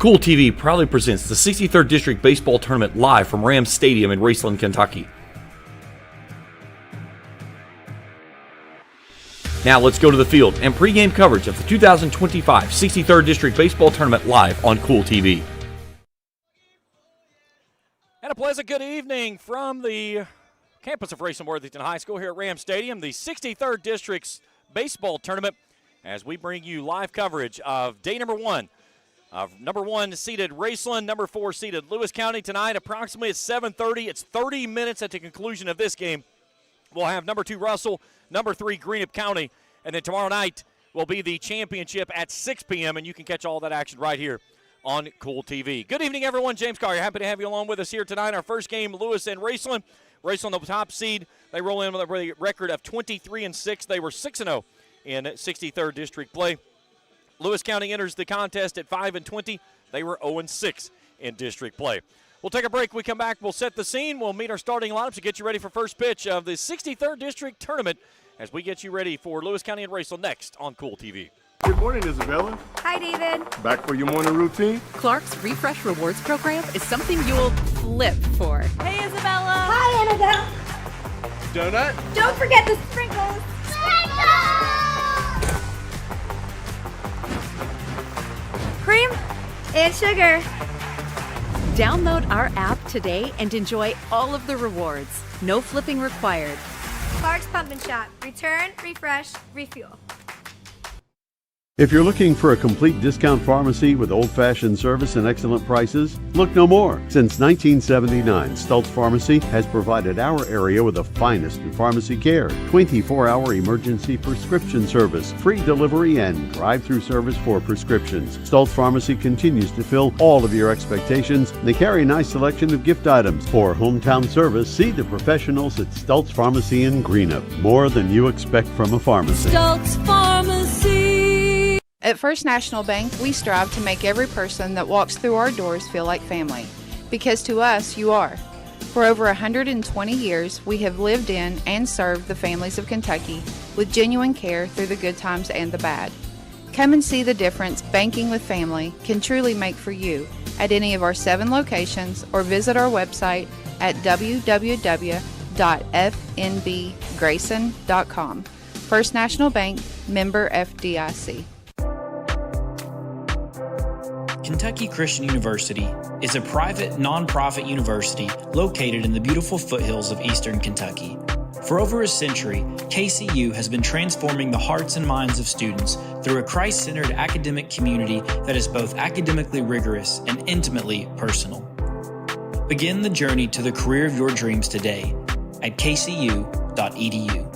Kool TV proudly presents the 63rd District Baseball Tournament live from Rams Stadium in Raceland, Kentucky. Now let's go to the field and pregame coverage of the 2025 63rd District Baseball Tournament live on Kool TV. And a pleasant good evening from the campus of Raceland Worthington High School here at Rams Stadium, the 63rd District's Baseball Tournament, as we bring you live coverage of day number one of number 1 seeded Raceland, number 4 seeded Lewis County tonight. Approximately at 7:30. It's 30 minutes at the conclusion of this game. We'll have number 2 Russell, number 3 Greenup County, and then tomorrow night will be the championship at 6 p.m., and you can catch all that action right here on Kool TV. Good evening, everyone. James Collier, happy to have you along with us here tonight. Our first game, Lewis and Raceland. Raceland, the top seed. They roll in with a record of 23-6. They were 6-0 in 63rd District play. Lewis County enters the contest at 5-20. They were 0-6 in district play. We'll take a break. We come back. We'll set the scene. We'll meet our starting lineups to get you ready for first pitch of the 63rd District Tournament as we get you ready for Lewis County and Raceland next on Kool TV. Good morning, Isabella. Hi, David. Back for your morning routine? Clark's Refresh Rewards program is something you'll flip for. Hey, Isabella. Hi, Annabelle. Donut? Don't forget the sprinkles. Cream and sugar. Download our app today and enjoy all of the rewards. No flipping required. Clark's Pump and Shop. Return, refresh, refuel. If you're looking for a complete discount pharmacy with old-fashioned service and excellent prices, look no more. Since 1979, Stultz Pharmacy has provided our area with the finest in pharmacy care, 24-hour emergency prescription service, free delivery, and drive-through service for prescriptions. Stultz Pharmacy continues to fill all of your expectations. They carry a nice selection of gift items. For hometown service, see the professionals at Stultz Pharmacy in Greenup. More than you expect from a pharmacy. Stultz Pharmacy. At First National Bank, we strive to make every person that walks through our doors feel like family. Because to us, you are. For over 120 years, we have lived in and served the families of Kentucky with genuine care through the good times and the bad. Come and see the difference banking with family can truly make for you at any of our 7 locations or visit our website at www.fnbgrayson.com. First National Bank, member FDIC. Kentucky Christian University is a private, nonprofit university located in the beautiful foothills of eastern Kentucky. For over a century, KCU has been transforming the hearts and minds of students through a Christ-centered academic community that is both academically rigorous and intimately personal. Begin the journey to the career of your dreams today at kcu.edu.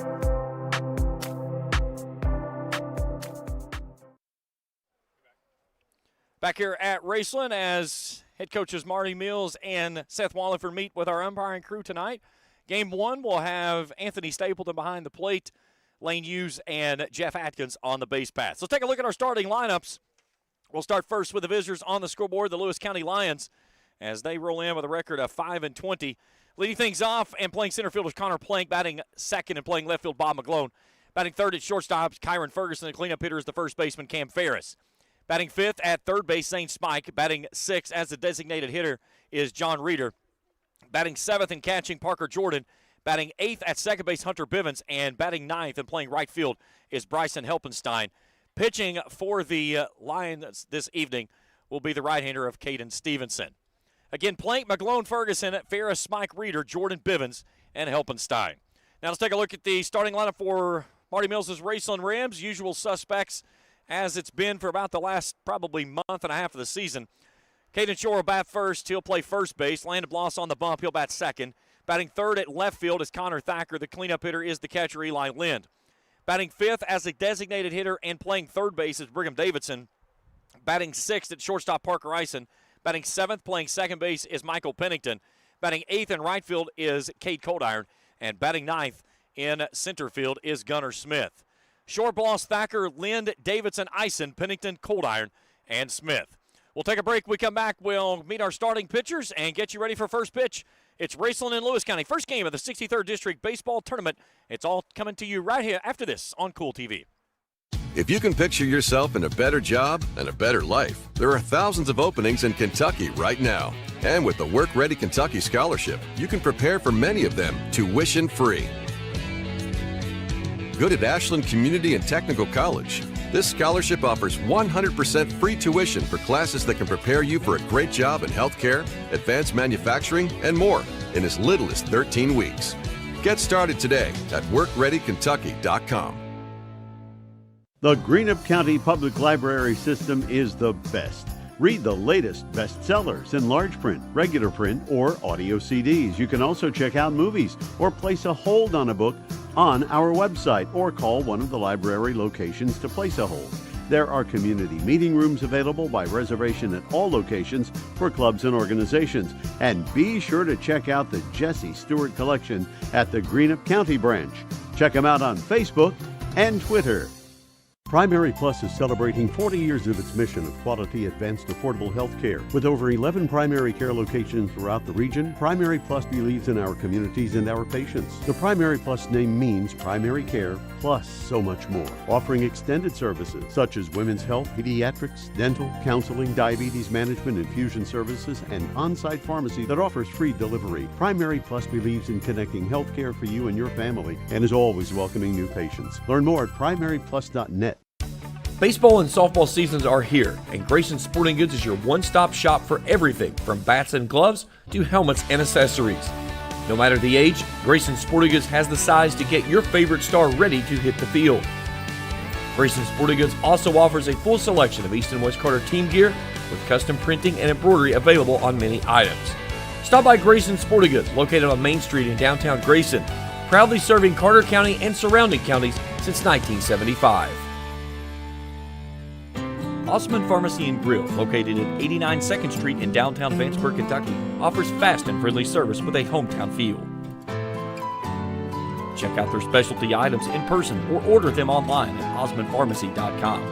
Back here at Raceland as head coaches Marty Mills and Seth Wallingford meet with our umpiring crew tonight. Game 1 will have Anthony Stapleton behind the plate, Lane Hughes and Jeff Atkins on the base paths. Let's take a look at our starting lineups. We'll start first with the visitors on the scoreboard, the Lewis County Lions, as they roll in with a record of 5-20. Leading things off and playing center field is Connor Plank, batting second and playing left field Bob McGlone. Batting third at shortstop, Kyron Ferguson. The cleanup hitter is the first baseman Cam Ferris. Batting fifth at third base, Zane Spike. Batting sixth as the designated hitter is John Reeder. Batting seventh and catching, Parker Jordan. Batting eighth at second base, Hunter Bivens. And batting ninth and playing right field is Bryson Helpenstein. Pitching for the Lions this evening will be the right-hander of Caden Stevenson. Again, Plank, McGlone, Ferguson, Ferris, Spike, Reeder, Jordan, Bivens, and Helpenstein. Now let's take a look at the starting lineup for Marty Mills' Raceland Rams. Usual suspects as it's been for about the last probably month and a half of the season. Caden Shore will bat first. He'll play first base. Landon Bloss on the bump. He'll bat second. Batting third at left field is Connor Thacker. The cleanup hitter is the catcher Eli Lind. Batting fifth as a designated hitter and playing third base is Brigham Davidson. Batting sixth at shortstop Parker Eisen. Batting seventh playing second base is Michael Pennington. Batting eighth in right field is Cade Coldiron. And batting ninth in center field is Gunnar Smith. Shore, Bloss, Thacker, Lind, Davidson, Eisen, Pennington, Coldiron, and Smith. We'll take a break. We come back. We'll meet our starting pitchers and get you ready for first pitch. It's Raceland in Lewis County. First game of the 63rd District Baseball Tournament. It's all coming to you right here after this on Kool TV. If you can picture yourself in a better job and a better life, there are thousands of openings in Kentucky right now. And with the Work Ready Kentucky Scholarship, you can prepare for many of them tuition-free. Good at Ashland Community and Technical College. This scholarship offers 100% free tuition for classes that can prepare you for a great job in healthcare, advanced manufacturing, and more in as little as 13 weeks. Get started today at workreadykentucky.com. The Greenup County Public Library System is the best. Read the latest bestsellers in large print, regular print, or audio CDs. You can also check out movies or place a hold on a book on our website or call one of the library locations to place a hold. There are community meeting rooms available by reservation at all locations for clubs and organizations. And be sure to check out the Jesse Stewart collection at the Greenup County branch. Check them out on Facebook and Twitter. Primary Plus is celebrating 40 years of its mission of quality, advanced, affordable health care. With over 11 primary care locations throughout the region, Primary Plus believes in our communities and our patients. The Primary Plus name means primary care plus so much more, offering extended services such as women's health, pediatrics, dental, counseling, diabetes management, infusion services, and on-site pharmacy that offers free delivery. Primary Plus believes in connecting health care for you and your family and is always welcoming new patients. Learn more at primaryplus.net. Baseball and softball seasons are here, and Grayson Sporting Goods is your one-stop shop for everything from bats and gloves to helmets and accessories. No matter the age, Grayson Sporting Goods has the size to get your favorite star ready to hit the field. Grayson Sporting Goods also offers a full selection of East and West Carter team gear with custom printing and embroidery available on many items. Stop by Grayson Sporting Goods, located on Main Street in downtown Grayson, proudly serving Carter County and surrounding counties since 1975. Osman Pharmacy and Grill, located at 89 2nd Street in downtown Vanceburg, Kentucky, offers fast and friendly service with a hometown feel. Check out their specialty items in person or order them online at osmanpharmacy.com.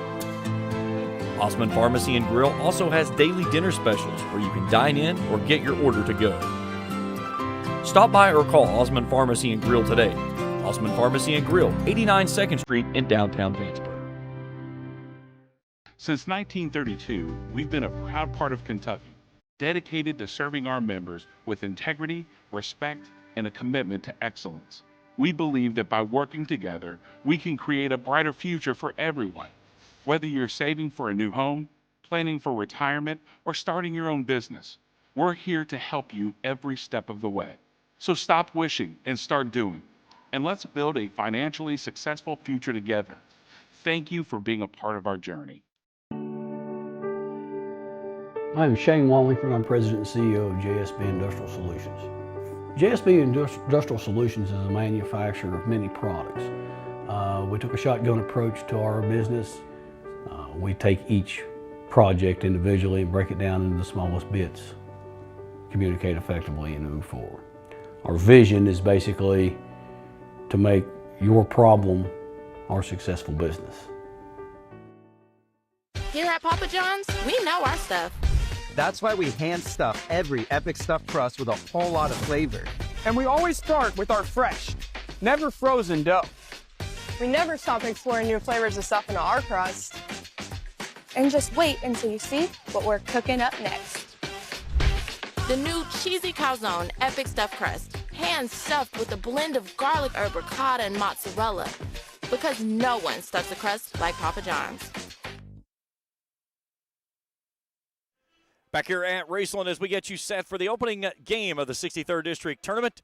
Osman Pharmacy and Grill also has daily dinner specials where you can dine in or get your order to go. Stop by or call Osman Pharmacy and Grill today. Osman Pharmacy and Grill, 89 2nd Street in downtown Vanceburg. Since 1932, we've been a proud part of Kentucky, dedicated to serving our members with integrity, respect, and a commitment to excellence. We believe that by working together, we can create a brighter future for everyone. Whether you're saving for a new home, planning for retirement, or starting your own business, we're here to help you every step of the way. So stop wishing and start doing, and let's build a financially successful future together. Thank you for being a part of our journey. I'm Shane Wallingford. I'm President and CEO of JSB Industrial Solutions. JSB Industrial Solutions is a manufacturer of many products. We took a shotgun approach to our business. We take each project individually and break it down into the smallest bits, communicate effectively, and move forward. Our vision is basically to make your problem our successful business. Here at Papa John's, we know our stuff. That's why we hand stuff every Epic Stuffed Crust with a whole lot of flavor. And we always start with our fresh, never frozen dough. We never stop exploring new flavors of stuff into our crust. And just wait until you see what we're cooking up next. The new cheesy calzone Epic Stuffed Crust, hand stuffed with a blend of garlic herb ricotta and mozzarella. Because no one stuffs a crust like Papa John's. Back here at Raceland as we get you set for the opening game of the 63rd District Tournament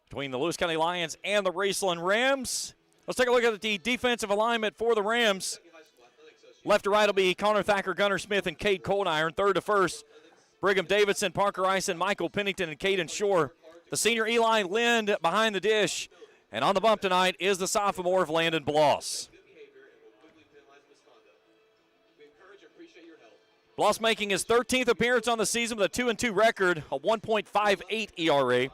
between the Lewis County Lions and the Raceland Rams. Let's take a look at the defensive alignment for the Rams. Left to right will be Connor Thacker, Gunnar Smith, and Cade Coldiron. Third to first, Brigham Davidson, Parker Ison, Michael Pennington, and Caden Shore. The senior Eli Lind behind the dish. And on the bump tonight is the sophomore of Landon Bloss. Bloss making his 13th appearance on the season with a 2-2 record, a 1.58 ERA.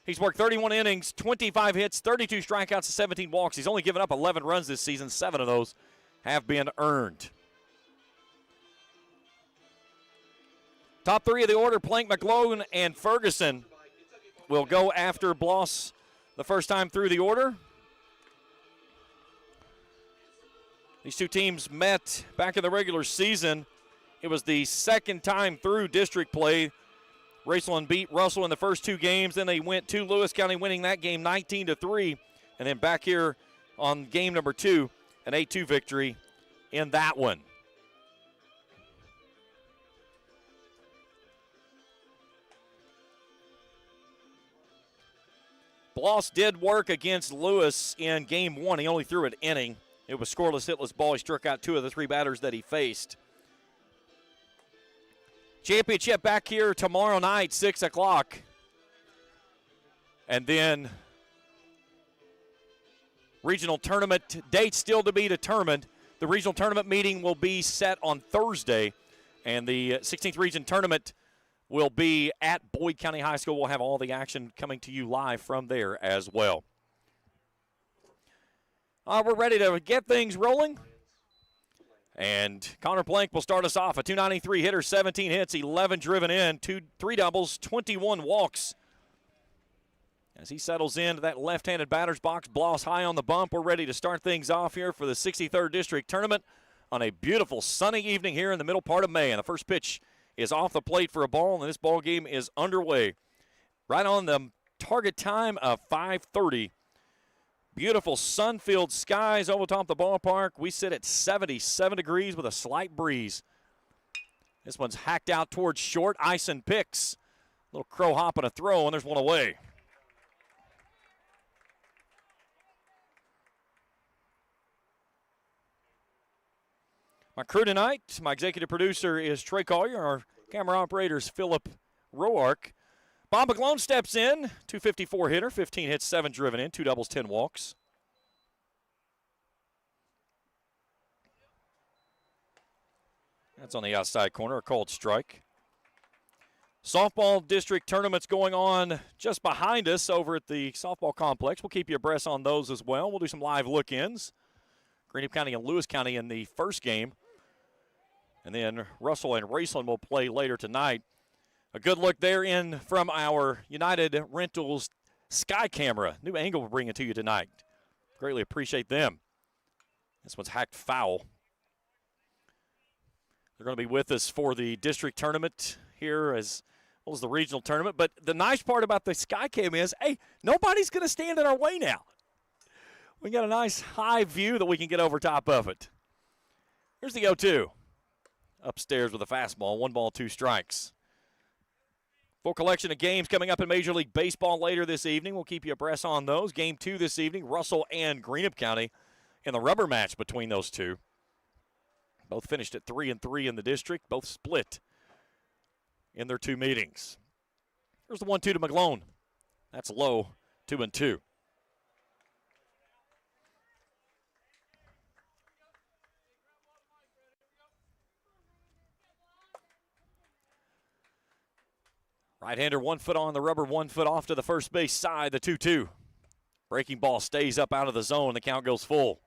He's worked 31 innings, 25 hits, 32 strikeouts, and 17 walks. He's only given up 11 runs this season. 7 of those have been earned. Top three of the order, Plank, McLoan, and Ferguson will go after Bloss the first time through the order. These two teams met back in the regular season. It was the second time through district play. Raceland beat Russell in the first two games. Then they went to Lewis County, winning that game 19-3. And then back here on game number 2, an 8-2 victory in that one. Bloss did work against Lewis in game 1. He only threw an inning. It was scoreless, hitless ball. He struck out 2 of the 3 batters that he faced. Championship back here tomorrow night, 6 o'clock. And then regional tournament date still to be determined. The regional tournament meeting will be set on Thursday. And the 16th region tournament will be at Boyd County High School. We'll have all the action coming to you live from there as well. We're ready to get things rolling. And Connor Plank will start us off. A .293 hitter, 17 hits, 11 driven in, 3 doubles, 21 walks. As he settles into that left-handed batter's box, Bloss high on the bump. We're ready to start things off here for the 63rd District Tournament on a beautiful sunny evening here in the middle part of May. And the first pitch is off the plate for a ball, and this ball game is underway. Right on the target time of 5:30. Beautiful sun-filled skies over top the ballpark. We sit at 77 degrees with a slight breeze. This one's hacked out towards short. Ison picks. Little crow hop and a throw, and there's one away. My crew tonight, my executive producer is Trey Collier. Our camera operator is Philip Roark. Bob McClone steps in, .254 hitter, 15 hits, 7 driven in, 2 doubles, 10 walks. That's on the outside corner, a called strike. Softball district tournaments going on just behind us over at the softball complex. We'll keep you abreast on those as well. We'll do some live look-ins. Greenup County and Lewis County in the first game. And then Russell and Raceland will play later tonight. A good look there in from our United Rentals Sky Camera. New angle we're bringing to you tonight. Greatly appreciate them. This one's hacked foul. They're going to be with us for the district tournament here as well as the regional tournament. But the nice part about the Sky Cam is, hey, nobody's going to stand in our way now. We got a nice high view that we can get over top of it. Here's the 0-2. Upstairs with a fastball, 1 ball, 2 strikes. Full collection of games coming up in Major League Baseball later this evening. We'll keep you abreast on those. Game 2 this evening, Russell and Greenup County in the rubber match between those two. Both finished at 3-3 in the district. Both split in their 2 meetings. Here's the 1-2 to McClone. That's low, 2-2. Right-hander 1 foot on the rubber, 1 foot off to the first base side, the 2-2. Breaking ball stays up out of the zone. The count goes full.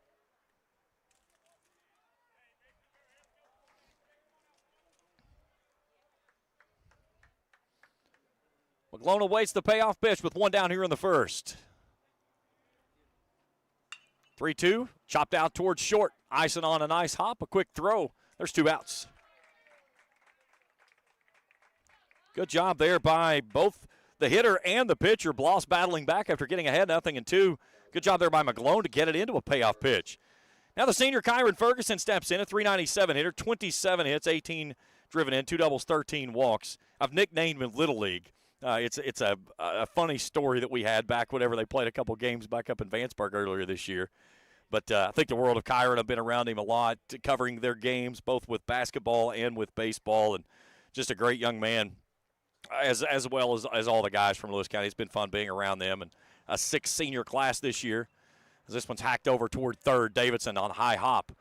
McClone awaits the payoff pitch with 1 down here in the first. 3-2, chopped out towards short. Ison on a nice hop, a quick throw. There's 2 outs. Good job there by both the hitter and the pitcher. Bloss battling back after getting ahead 0-2. Good job there by McClone to get it into a payoff pitch. Now the senior Kyron Ferguson steps in, a .397 hitter, 27 hits, 18 driven in, 2 doubles, 13 walks. I've nicknamed him Little League. It's a funny story that we had back whenever they played a couple games back up in Vanceburg earlier this year. But I think the world of Kyron have been around him a lot, covering their games, both with basketball and with baseball, and just a great young man. As well as all the guys from Lewis County. It's been fun being around them. And a 6th senior class this year. As this one's hacked over toward third. Davidson on high hop.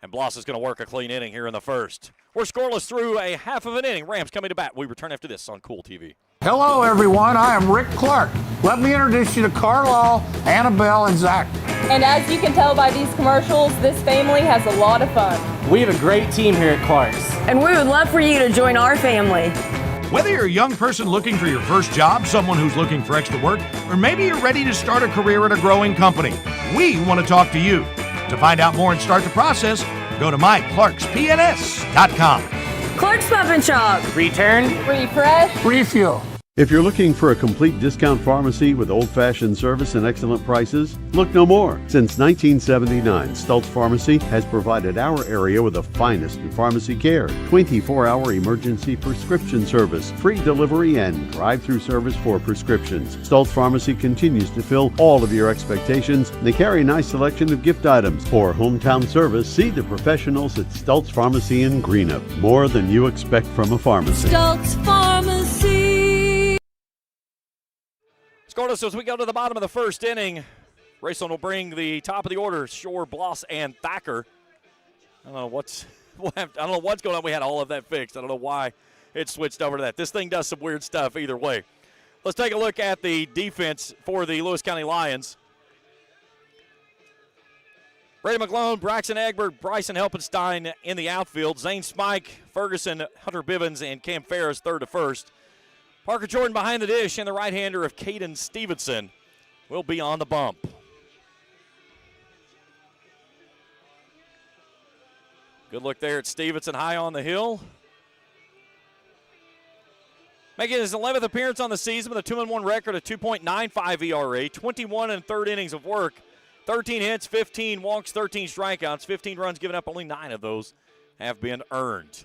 And Bloss is going to work a clean inning here in the first. We're scoreless through a half of an inning. Rams coming to bat. We return after this on Kool TV. Hello, everyone. I am Rick Clark. Let me introduce you to Carlisle, Annabelle, and Zach. And as you can tell by these commercials, this family has a lot of fun. We have a great team here at Clark's. And we would love for you to join our family. Whether you're a young person looking for your first job, someone who's looking for extra work, or maybe you're ready to start a career at a growing company, we want to talk to you. To find out more and start the process, go to myclarkspns.com. Clark's Pump and Shop. Return. Refresh. Refuel. If you're looking for a complete discount pharmacy with old-fashioned service and excellent prices, look no more. Since 1979, Stultz Pharmacy has provided our area with the finest in pharmacy care, 24-hour emergency prescription service, free delivery, and drive-through service for prescriptions. Stultz Pharmacy continues to fill all of your expectations. They carry a nice selection of gift items. For hometown service, see the professionals at Stultz Pharmacy in Greenup. More than you expect from a pharmacy. Stultz Pharmacy. Scoreless as we go to the bottom of the first inning. Raceland will bring the top of the order, Shore, Bloss, and Thacker. I don't know what's going on. We had all of that fixed. I don't know why it switched over to that. This thing does some weird stuff either way. Let's take a look at the defense for the Lewis County Lions. Brady McClone, Braxton Egbert, Bryson Helpenstein in the outfield. Zane Smike, Ferguson, Hunter Bivens, and Cam Ferris third to first. Parker Jordan behind the dish, and the right-hander of Caden Stevenson will be on the bump. Good look there at Stevenson high on the hill. Making his 11th appearance on the season with a 2-1 record, a 2.95 ERA, 21 and third innings of work, 13 hits, 15 walks, 13 strikeouts, 15 runs given up. Only 9 of those have been earned.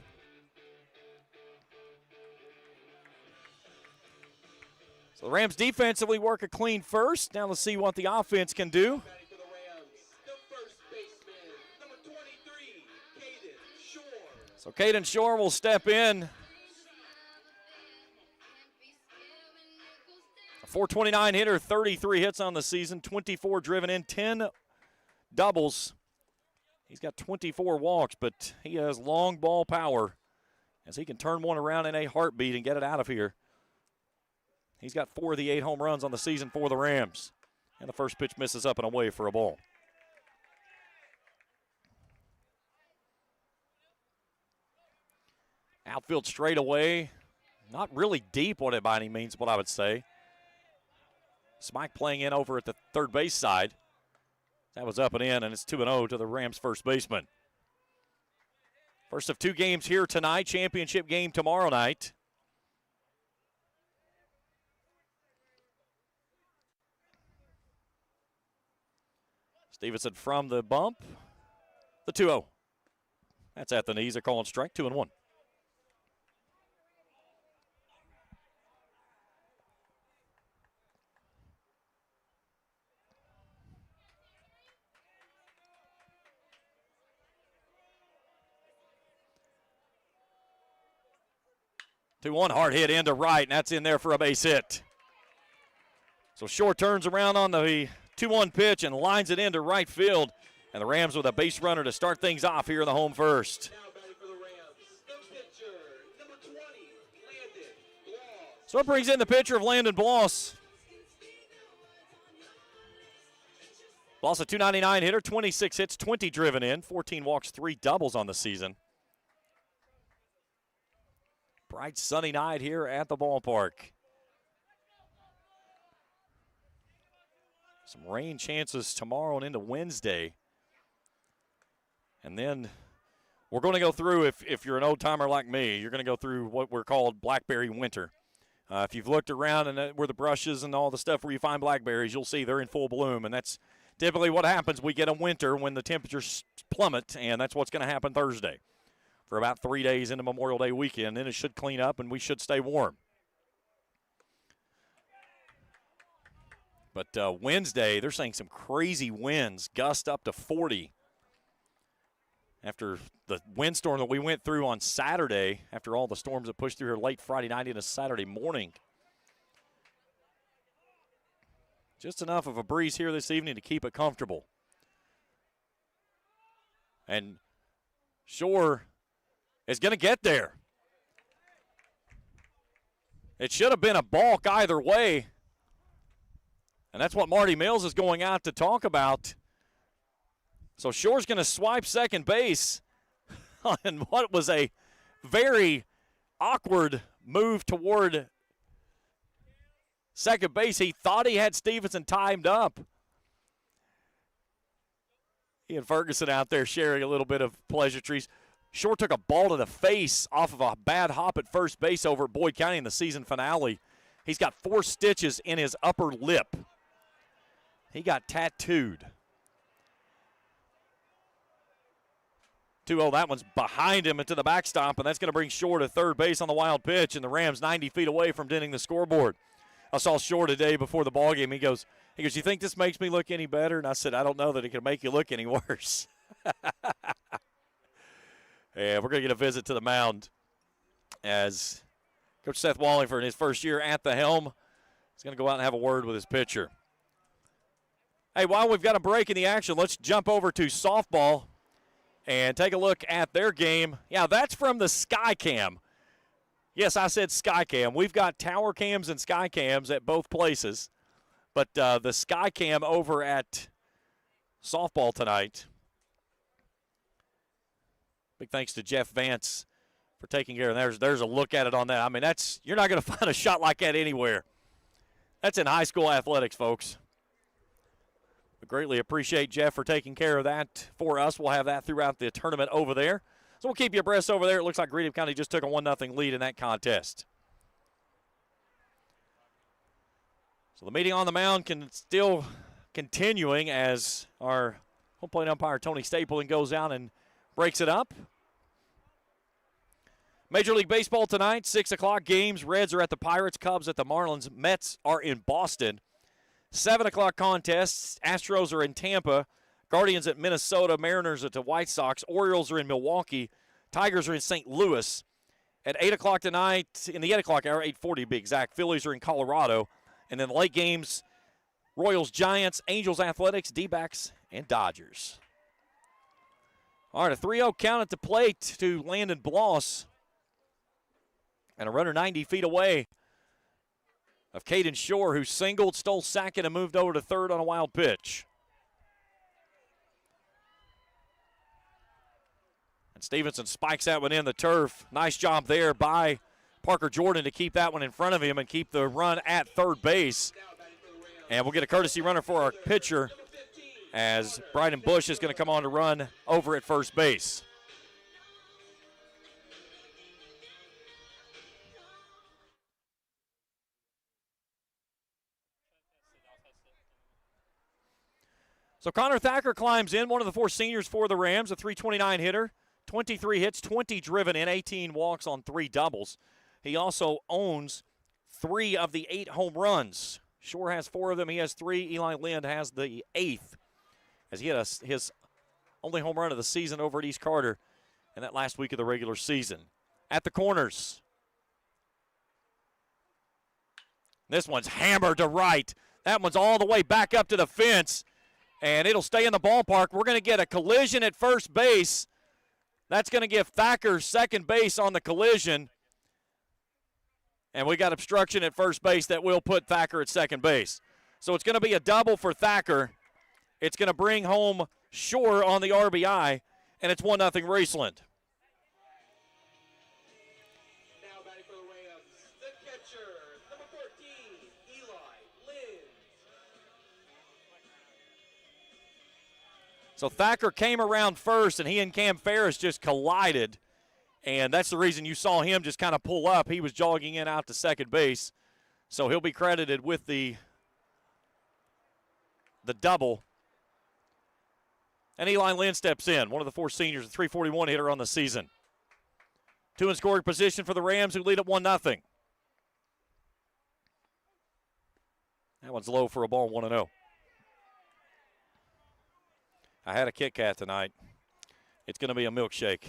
The Rams defensively work a clean first. Now let's see what the offense can do. So Caden Shore will step in. A 429 hitter, 33 hits on the season, 24 driven in, 10 doubles. He's got 24 walks, but he has long ball power as he can turn one around in a heartbeat and get it out of here. He's got 4 of the 8 home runs on the season for the Rams. And the first pitch misses up and away for a ball. Outfield straightaway. Not really deep by any means, what I would say. Smike playing in over at the third base side. That was up and in, and it's 2-0 to the Rams first baseman. First of 2 games here tonight. Championship game tomorrow night. Stevenson from the bump. The 2-0. That's at the knees. They're calling strike, 2-1. Hard hit into right, and that's in there for a base hit. So Shore turns around on the 2-1 pitch and lines it into right field. And the Rams with a base runner to start things off here in the home first. So it brings in the pitcher of Landon Bloss. Bloss a 299 hitter, 26 hits, 20 driven in, 14 walks, 3 doubles on the season. Bright sunny night here at the ballpark. Some rain chances tomorrow and into Wednesday. And then we're going to go through, if you're an old-timer like me, you're going to go through what we're called blackberry winter. If you've looked around and where the brushes and all the stuff where you find blackberries, you'll see they're in full bloom. And that's typically what happens. We get a winter when the temperatures plummet, and that's what's going to happen Thursday for about 3 days into Memorial Day weekend. Then it should clean up, and we should stay warm. But Wednesday, they're saying some crazy winds, gust up to 40. After the windstorm that we went through on Saturday, after all the storms that pushed through here late Friday night into Saturday morning. Just enough of a breeze here this evening to keep it comfortable. And Shore is going to get there. It should have been a balk either way. And that's what Marty Mills is going out to talk about. So Shore's going to swipe second base on what was a very awkward move toward second base. He thought he had Stevenson timed up. He and Ferguson out there sharing a little bit of pleasantries. Shore took a ball to the face off of a bad hop at first base over at Boyd County in the season finale. He's got 4 stitches in his upper lip. He got tattooed. 2-0, that one's behind him into the backstop, and that's going to bring Shore to third base on the wild pitch, and the Rams 90 feet away from denting the scoreboard. I saw Shore today before the ballgame. He goes, you think this makes me look any better? And I said, I don't know that it can make you look any worse. Yeah, we're going to get a visit to the mound as Coach Seth Wallingford, in his first year at the helm, is going to go out and have a word with his pitcher. Hey, while we've got a break in the action, let's jump over to softball and take a look at their game. Yeah, that's from the Skycam. Yes, I said Skycam. We've got tower cams and sky cams at both places. But the Skycam over at softball tonight. Big thanks to Jeff Vance for taking care of that. There's a look at it on that. I mean, you're not going to find a shot like that anywhere. That's in high school athletics, folks. We greatly appreciate Jeff for taking care of that for us. We'll have that throughout the tournament over there. So we'll keep you abreast over there. It looks like Greenup County just took a 1-0 lead in that contest. So the meeting on the mound still continuing as our home plate umpire Tony Stapleton goes out and breaks it up. Major League Baseball tonight, 6 o'clock games. Reds are at the Pirates, Cubs at the Marlins, Mets are in Boston. 7 o'clock contests, Astros are in Tampa, Guardians at Minnesota, Mariners at the White Sox, Orioles are in Milwaukee, Tigers are in St. Louis. At 8 o'clock tonight, in the 8 o'clock hour, 8:40 to be exact, Phillies are in Colorado. And then the late games, Royals, Giants, Angels, Athletics, D-backs, and Dodgers. All right, a 3-0 count at the plate to Landon Bloss. And a runner 90 feet away of Caden Shore, who singled, stole second, and moved over to third on a wild pitch. And Stevenson spikes that one in the turf. Nice job there by Parker Jordan to keep that one in front of him and keep the run at third base. And we'll get a courtesy runner for our pitcher as Bryden Bush is going to come on to run over at first base. So Connor Thacker climbs in, one of the 4 seniors for the Rams, a .329 hitter, 23 hits, 20 driven in, 18 walks on 3 doubles. He also owns 3 of the 8 home runs. Shore has 4 of them. He has 3. Eli Lind has the 8th, as he had his only home run of the season over at East Carter in that last week of the regular season. At the corners. This one's hammered to right. That one's all the way back up to the fence, and it'll stay in the ballpark. We're going to get a collision at first base. That's going to give Thacker second base on the collision. And we got obstruction at first base that will put Thacker at second base. So it's going to be a double for Thacker. It's going to bring home Shore on the RBI, and it's 1-0 Raceland. Now batting for the Rams, the catcher, number 14, Eli Lind. So Thacker came around first, and he and Cam Ferris just collided. And that's the reason you saw him just kind of pull up. He was jogging in out to second base. So he'll be credited with the double. And Eli Lind steps in, one of the 4 seniors, a .341 hitter on the season. 2 in scoring position for the Rams, who lead at 1-0. That one's low for a ball, 1-0. I had a Kit Kat tonight. It's going to be a milkshake.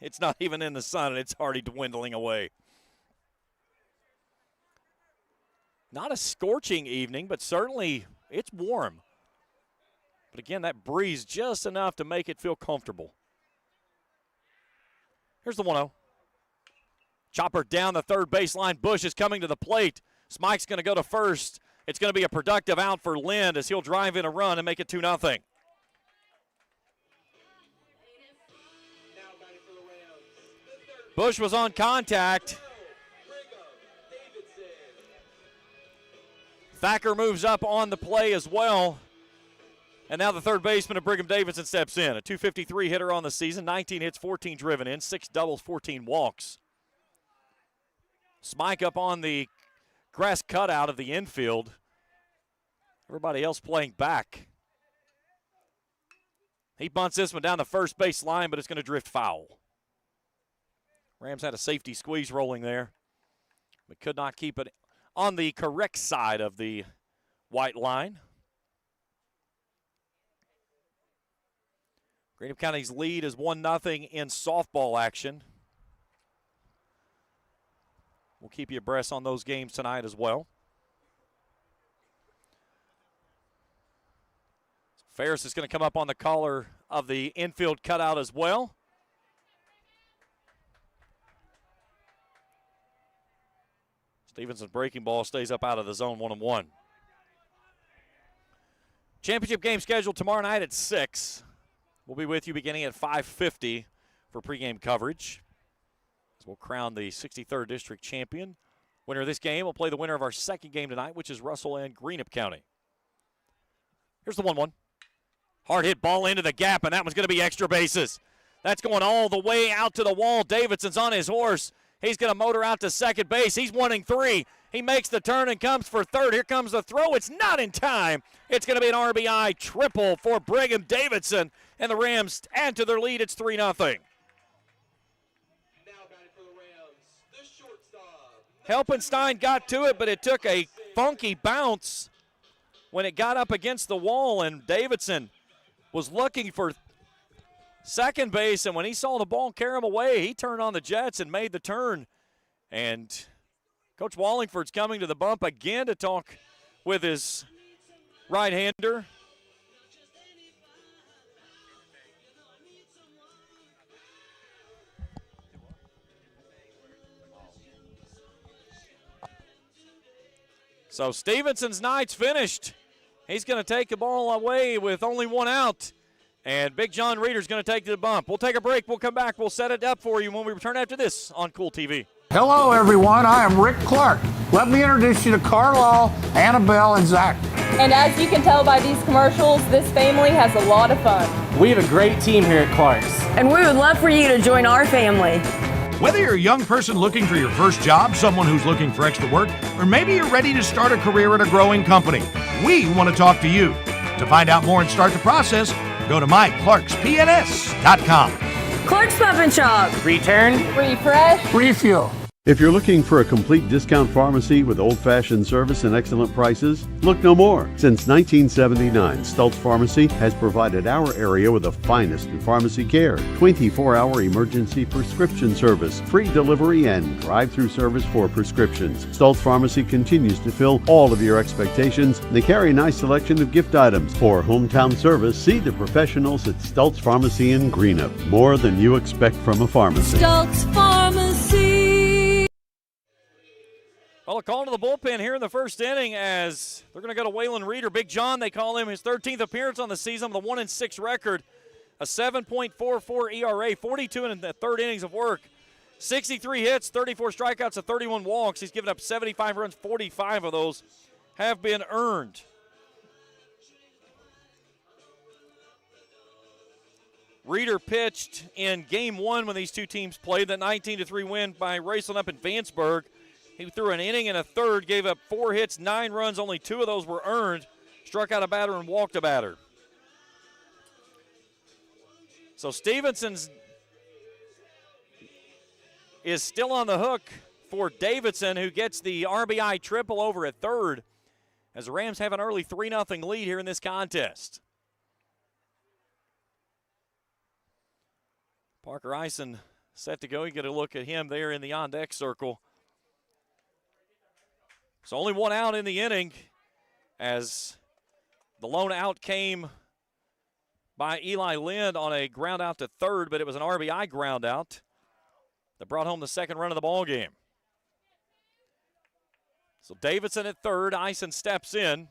It's not even in the sun, and it's already dwindling away. Not a scorching evening, but certainly it's warm. But again, that breeze just enough to make it feel comfortable. Here's the 1-0. Chopper down the third baseline. Bush is coming to the plate. Smike's going to go to first. It's going to be a productive out for Lind as he'll drive in a run and make it 2-0. Bush was on contact. Thacker moves up on the play as well. And now the third baseman of Brigham Davidson steps in. A .253 hitter on the season, 19 hits, 14 driven in, 6 doubles, 14 walks. Smike up on the grass cutout of the infield. Everybody else playing back. He bunts this one down the first base line, but it's going to drift foul. Rams had a safety squeeze rolling there, but could not keep it on the correct side of the white line. Greenup County's lead is 1-0 in softball action. We'll keep you abreast on those games tonight as well. Ferris is going to come up on the collar of the infield cutout as well. Stevenson's breaking ball stays up out of the zone, 1-1. Championship game scheduled tomorrow night at 6. We'll be with you beginning at 5:50 for pregame coverage. As we'll crown the 63rd District champion. Winner of this game will play the winner of our second game tonight, which is Russell and Greenup County. Here's the 1-1. Hard hit ball into the gap, and that one's going to be extra bases. That's going all the way out to the wall. Davidson's on his horse. He's going to motor out to second base. He's 1-3. He makes the turn and comes for third. Here comes the throw. It's not in time. It's going to be an RBI triple for Brigham Davidson, and the Rams add to their lead. It's 3-0. Helpenstein got to it, but it took a funky bounce when it got up against the wall, and Davidson was looking for second base, and when he saw the ball carry him away, he turned on the jets and made the turn. And Coach Wallingford's coming to the bump again to talk with his right-hander. So Stevenson's night's finished. He's going to take the ball away with only one out. And Big John Reeder's going to take the bump. We'll take a break. We'll come back. We'll set it up for you when we return after this on Kool TV. Hello, everyone. I am Rick Clark. Let me introduce you to Carlisle, Annabelle, and Zach. And as you can tell by these commercials, this family has a lot of fun. We have a great team here at Clark's. And we would love for you to join our family. Whether you're a young person looking for your first job, someone who's looking for extra work, or maybe you're ready to start a career at a growing company, we want to talk to you. To find out more and start the process, go to myclarkspns.com. Clark's Pub and Shop. Return, refresh, refuel. If you're looking for a complete discount pharmacy with old-fashioned service and excellent prices, look no more. Since 1979, Stultz Pharmacy has provided our area with the finest in pharmacy care, 24-hour emergency prescription service, free delivery, and drive-through service for prescriptions. Stultz Pharmacy continues to fill all of your expectations. They carry a nice selection of gift items. For hometown service, see the professionals at Stultz Pharmacy in Greenup. More than you expect from a pharmacy. Stultz Pharmacy. Well, a call to the bullpen here in the first inning as they're going to go to Waylon Reeder. Big John, they call him, his 13th appearance on the season with a 1-6 record, a 7.44 ERA, 42 in the third innings of work, 63 hits, 34 strikeouts, and 31 walks. He's given up 75 runs, 45 of those have been earned. Reeder pitched in Game 1 when these two teams played, the 19-3 win by Raceland up in Vanceburg. He threw an inning and a third, gave up 4 hits, 9 runs. Only 2 of those were earned. Struck out a batter and walked a batter. So Stevenson's is still on the hook for Davidson, who gets the RBI triple over at third, as the Rams have an early 3-0 lead here in this contest. Parker Eisen set to go. You get a look at him there in the on-deck circle. So only one out in the inning as the lone out came by Eli Lind on a ground out to third, but it was an RBI ground out that brought home the second run of the ball game. So Davidson at third, Eisen steps in.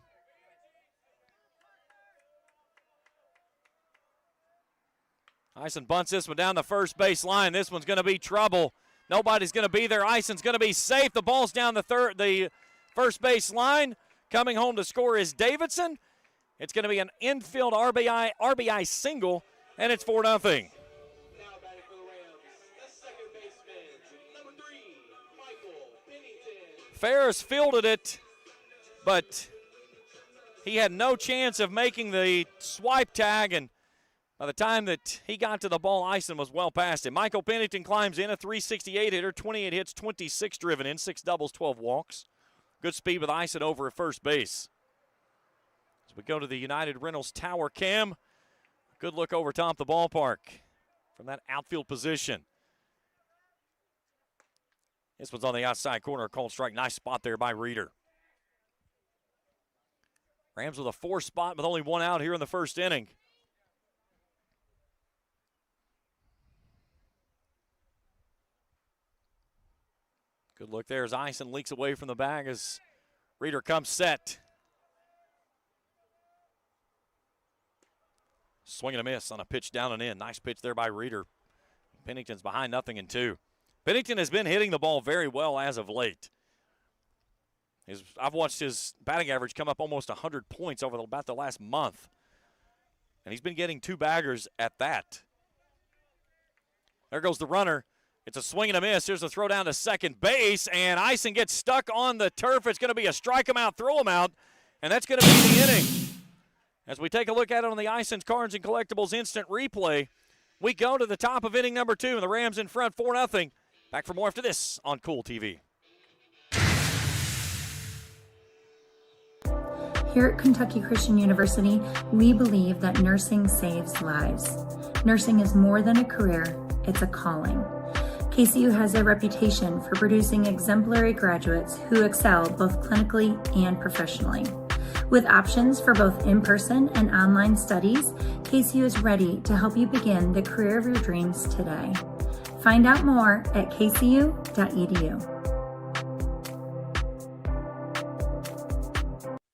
Eisen bunts this one down the first base line. This one's going to be trouble. Nobody's going to be there. Eisen's going to be safe. The ball's down the first base line. Coming home to score is Davidson. It's going to be an infield RBI single, and it's 4-0. Now batting for the Rams, the second baseman, number 3, Michael Pennington. Ferris fielded it, but he had no chance of making the swipe tag, and by the time that he got to the ball, Ison was well past him. Michael Pennington climbs in, a .368 hitter, 28 hits, 26 driven in, 6 doubles, 12 walks. Good speed with Ison over at first base. As we go to the United Rentals Tower Cam, good look over top the ballpark from that outfield position. This one's on the outside corner, called strike. Nice spot there by Reeder. Rams with a 4 spot with only 1 out here in the first inning. Good look there as Ison leaks away from the bag as Reeder comes set. Swing and a miss on a pitch down and in. Nice pitch there by Reeder. Pennington's behind 0-2. Pennington has been hitting the ball very well as of late. I've watched his batting average come up almost 100 points over about the last month. And he's been getting 2 baggers at that. There goes the runner. It's a swing and a miss. Here's a throw down to second base, and Ison gets stuck on the turf. It's going to be a strike him out, throw him out, and that's going to be the inning. As we take a look at it on the Ison's Cards and Collectibles instant replay, we go to the top of inning number 2, and the Rams in front 4-0. Back for more after this on Kool TV. Here at Kentucky Christian University, we believe that nursing saves lives. Nursing is more than a career, it's a calling. KCU has a reputation for producing exemplary graduates who excel both clinically and professionally. With options for both in-person and online studies, KCU is ready to help you begin the career of your dreams today. Find out more at kcu.edu.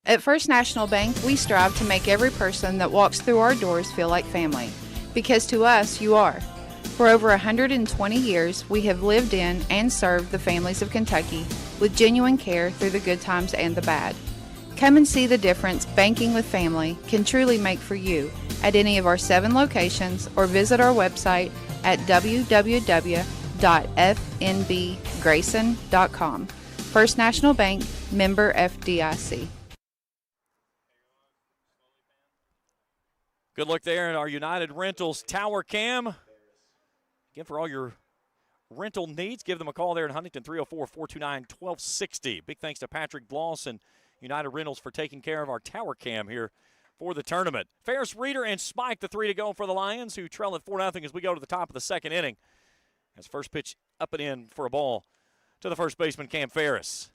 At First National Bank, we strive to make every person that walks through our doors feel like family. Because to us, you are. For over 120 years, we have lived in and served the families of Kentucky with genuine care through the good times and the bad. Come and see the difference banking with family can truly make for you at any of our 7 locations or visit our website at www.fnbgrayson.com. First National Bank, member FDIC. Good look there in our United Rentals Tower Cam. Again, for all your rental needs, give them a call there in Huntington, 304-429-1260. Big thanks to Patrick Bloss and United Rentals for taking care of our Tower Cam here for the tournament. Ferris, Reeder, and Spike, the 3 to go for the Lions, who trail at 4-0 as we go to the top of the second inning. As first pitch up and in for a ball to the first baseman, Cam Ferris.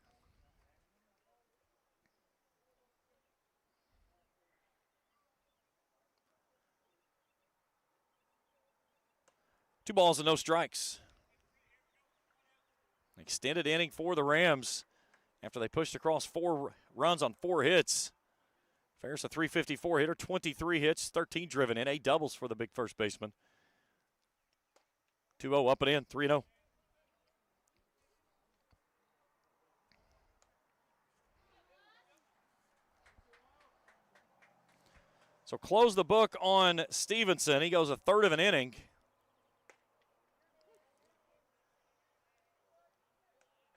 Two balls and no strikes. Extended inning for the Rams after they pushed across 4 runs on 4 hits. Ferris, a .354 hitter, 23 hits, 13 driven in, 8 doubles for the big first baseman. 2-0 up and in, 3-0. So close the book on Stevenson. He goes a third of an inning.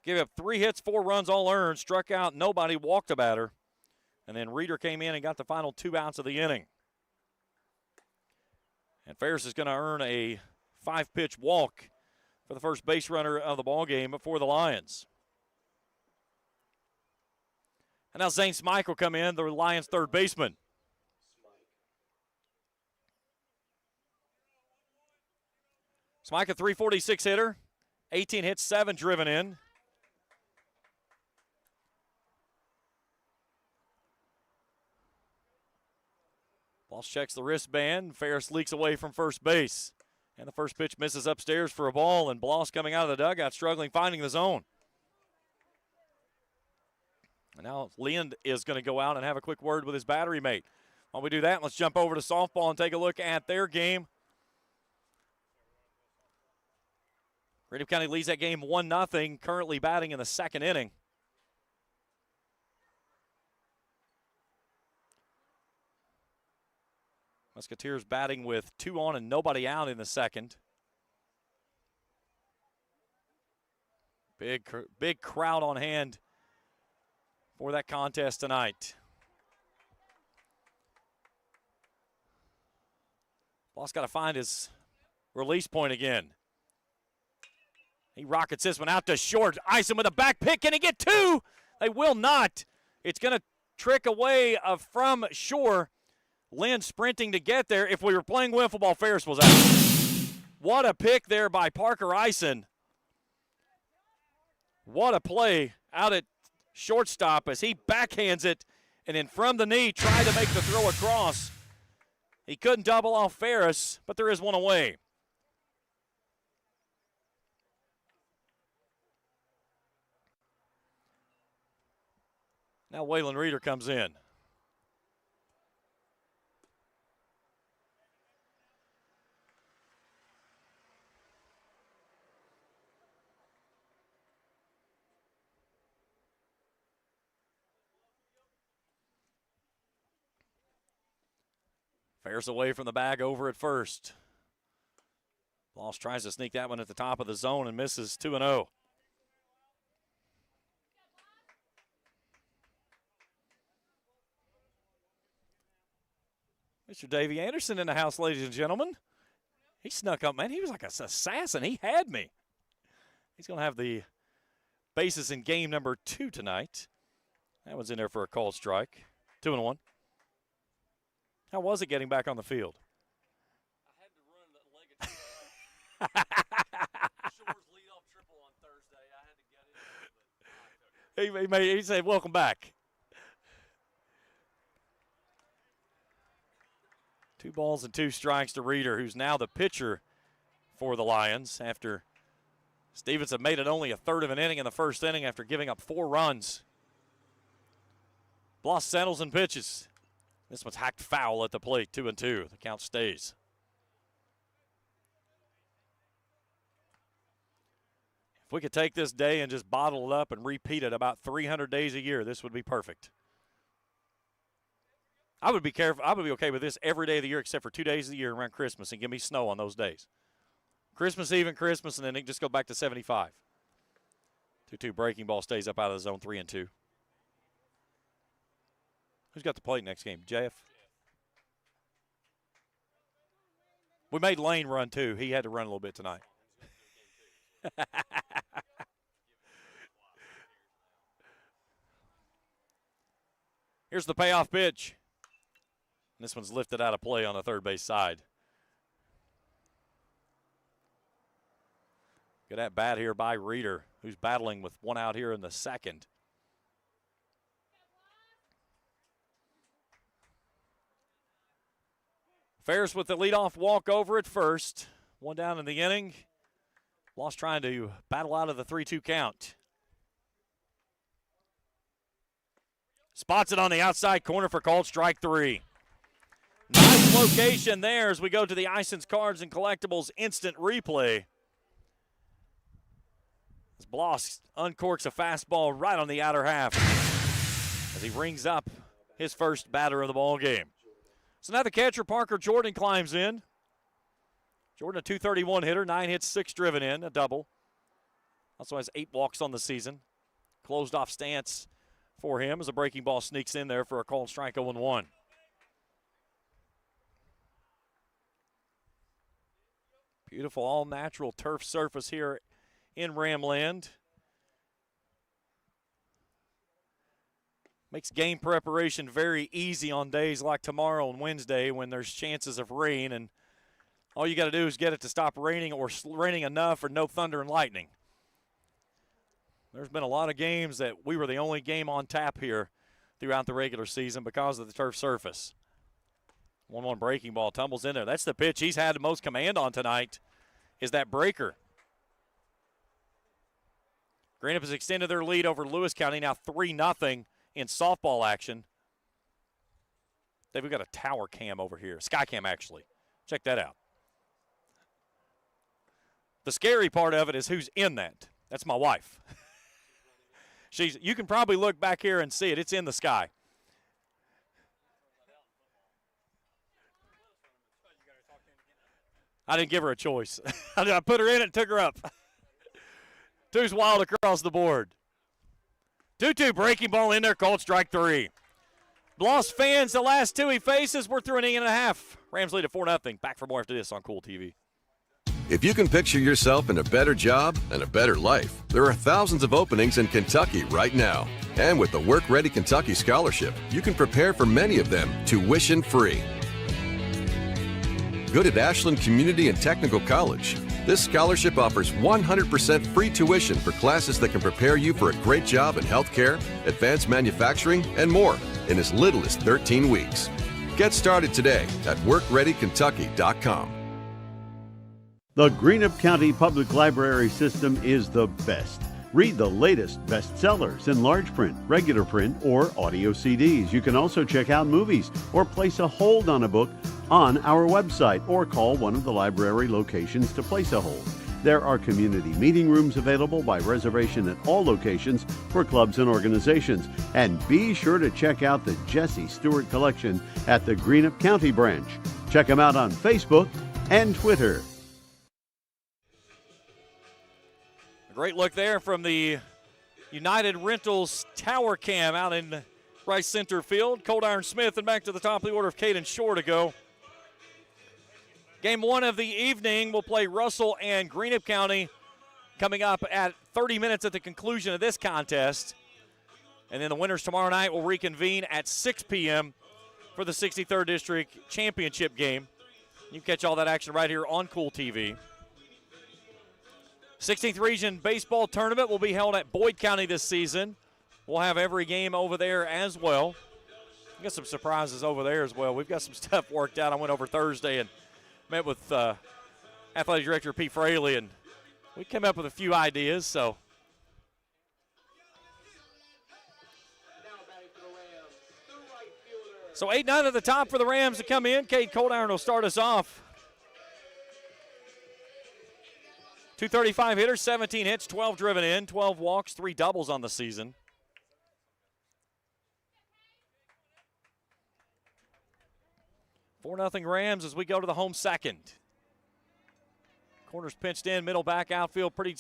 Gave up 3 hits, 4 runs, all earned, struck out nobody, walked a batter. And then Reeder came in and got the final 2 outs of the inning. And Ferris is going to earn a 5-pitch walk for the first base runner of the ballgame for the Lions. And now Zane Smike will come in, the Lions' third baseman. Smike, a .346 hitter, 18 hits, 7 driven in. Bloss checks the wristband. Ferris leaks away from first base. And the first pitch misses upstairs for a ball, and Bloss coming out of the dugout struggling, finding the zone. And now Lind is going to go out and have a quick word with his battery mate. While we do that, let's jump over to softball and take a look at their game. Greenup County leads that game 1-0, currently batting in the second inning. Musketeers batting with 2 on and nobody out in the second. Big crowd on hand for that contest tonight. Boss got to find his release point again. He rockets this one out to short. Ison with a back pick. Can he get 2? They will not. It's going to trick away from Shore. Lynn sprinting to get there. If we were playing wiffle ball, Ferris was out. What a pick there by Parker Ison. What a play out at shortstop as he backhands it and then from the knee tried to make the throw across. He couldn't double off Ferris, but there is one away. Now Waylon Reeder comes in. Ferris away from the bag over at first. Bloss tries to sneak that one at the top of the zone and misses 2-0. Mr. Davey Anderson in the house, ladies and gentlemen. He snuck up, man. He was like an assassin. He had me. He's going to have the bases in game number 2 tonight. That one's in there for a called strike. 2-1. How was it getting back on the field? I had to run the Shore's leadoff triple on Thursday. I had to get it. He said, welcome back. 2 balls and 2 strikes to Reeder, who's now the pitcher for the Lions after Stevenson made it only a third of an inning in the first inning after giving up 4 runs. Bloss settles and pitches. This one's hacked foul at the plate, 2-2. The count stays. If we could take this day and just bottle it up and repeat it about 300 days a year, this would be perfect. I would be okay with this every day of the year except for 2 days of the year around Christmas and give me snow on those days. Christmas Eve and Christmas, and then it just go back to 75. 2-2 breaking ball stays up out of the zone, 3-2. Who's got the plate next game? JF? We made Lane run, too. He had to run a little bit tonight. Here's the payoff pitch. This one's lifted out of play on the third base side. Good at bat here by Reeder, who's battling with 1 out here in the second. Ferris with the leadoff walk over at first. 1 down in the inning. Bloss trying to battle out of the 3-2 count. Spots it on the outside corner for called strike 3. Nice location there as we go to the Ison's Cards and Collectibles instant replay. As Bloss uncorks a fastball right on the outer half as he rings up his first batter of the ball game. So now the catcher, Parker Jordan, climbs in. Jordan, a 231 hitter, 9 hits, 6 driven in, a double. Also has 8 walks on the season. Closed off stance for him as a breaking ball sneaks in there for a called strike 0-1. Beautiful all-natural turf surface here in Ramland. Makes game preparation very easy on days like tomorrow and Wednesday when there's chances of rain, and all you got to do is get it to stop raining or raining enough or no thunder and lightning. There's been a lot of games that we were the only game on tap here throughout the regular season because of the turf surface. 1-1 breaking ball tumbles in there. That's the pitch he's had the most command on tonight is that breaker. Greenup has extended their lead over Lewis County, now 3-0 in softball action. We've got a tower cam over here, sky cam actually. Check that out. The scary part of it is who's in that. That's my wife. You can probably look back here and see it. It's in the sky. I didn't give her a choice. I put her in and took her up. 2's wild across the board. 2-2 breaking ball in there, called strike 3. Lost fans the last 2 he faces. We're through an inning and a half. Rams lead at 4-0. Back for more after this on Kool TV. If you can picture yourself in a better job and a better life, there are thousands of openings in Kentucky right now. And with the Work Ready Kentucky Scholarship, you can prepare for many of them tuition-free. Good at Ashland Community and Technical College. This scholarship offers 100% free tuition for classes that can prepare you for a great job in healthcare, advanced manufacturing, and more in as little as 13 weeks. Get started today at workreadykentucky.com. The Greenup County Public Library system is the best. Read the latest bestsellers in large print, regular print, or audio CDs. You can also check out movies or place a hold on a book on our website or call one of the library locations to place a hold. There are community meeting rooms available by reservation at all locations for clubs and organizations. And be sure to check out the Jesse Stewart collection at the Greenup County branch. Check them out on Facebook and Twitter. A great look there from the United Rentals Tower Cam out in right center field. Cold Iron Smith, and back to the top of the order of Caden Shore to go. Game 1 of the evening will play Russell and Greenup County coming up at 30 minutes at the conclusion of this contest. And then the winners tomorrow night will reconvene at 6 p.m. for the 63rd District Championship game. You can catch all that action right here on Kool TV. 16th Region Baseball Tournament will be held at Boyd County this season. We'll have every game over there as well. We got some surprises over there as well. We've got some stuff worked out. I went over Thursday and met with Athletic Director Pete Fraley, and we came up with a few ideas. So So 8-9 at the top for the Rams to come in. Cade Coldiron will start us off. 235 hitters, 17 hits, 12 driven in, 12 walks, 3 doubles on the season. $4-0 Rams as we go to the home second. Corner's pinched in, middle back outfield, pretty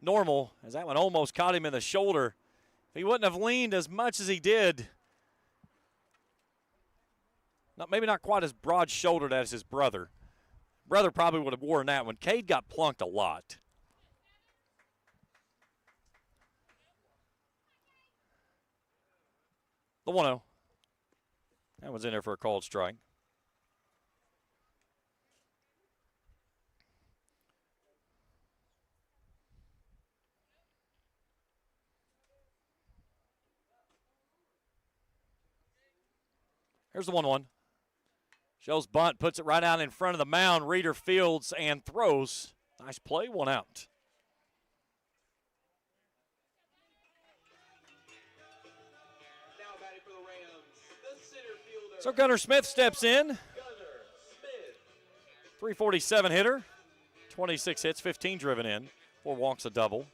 normal, as that one almost caught him in the shoulder. If he wouldn't have leaned as much as he did, maybe not quite as broad-shouldered as his brother. Brother probably would have worn that one. Cade got plunked a lot. The 1-0. That was in there for a called strike. Here's the 1-1. Shows bunt, puts it right out in front of the mound. Reeder fields and throws. Nice play, 1 out. So Gunnar Smith steps in. 347 hitter, 26 hits, 15 driven in, 4 walks, a double.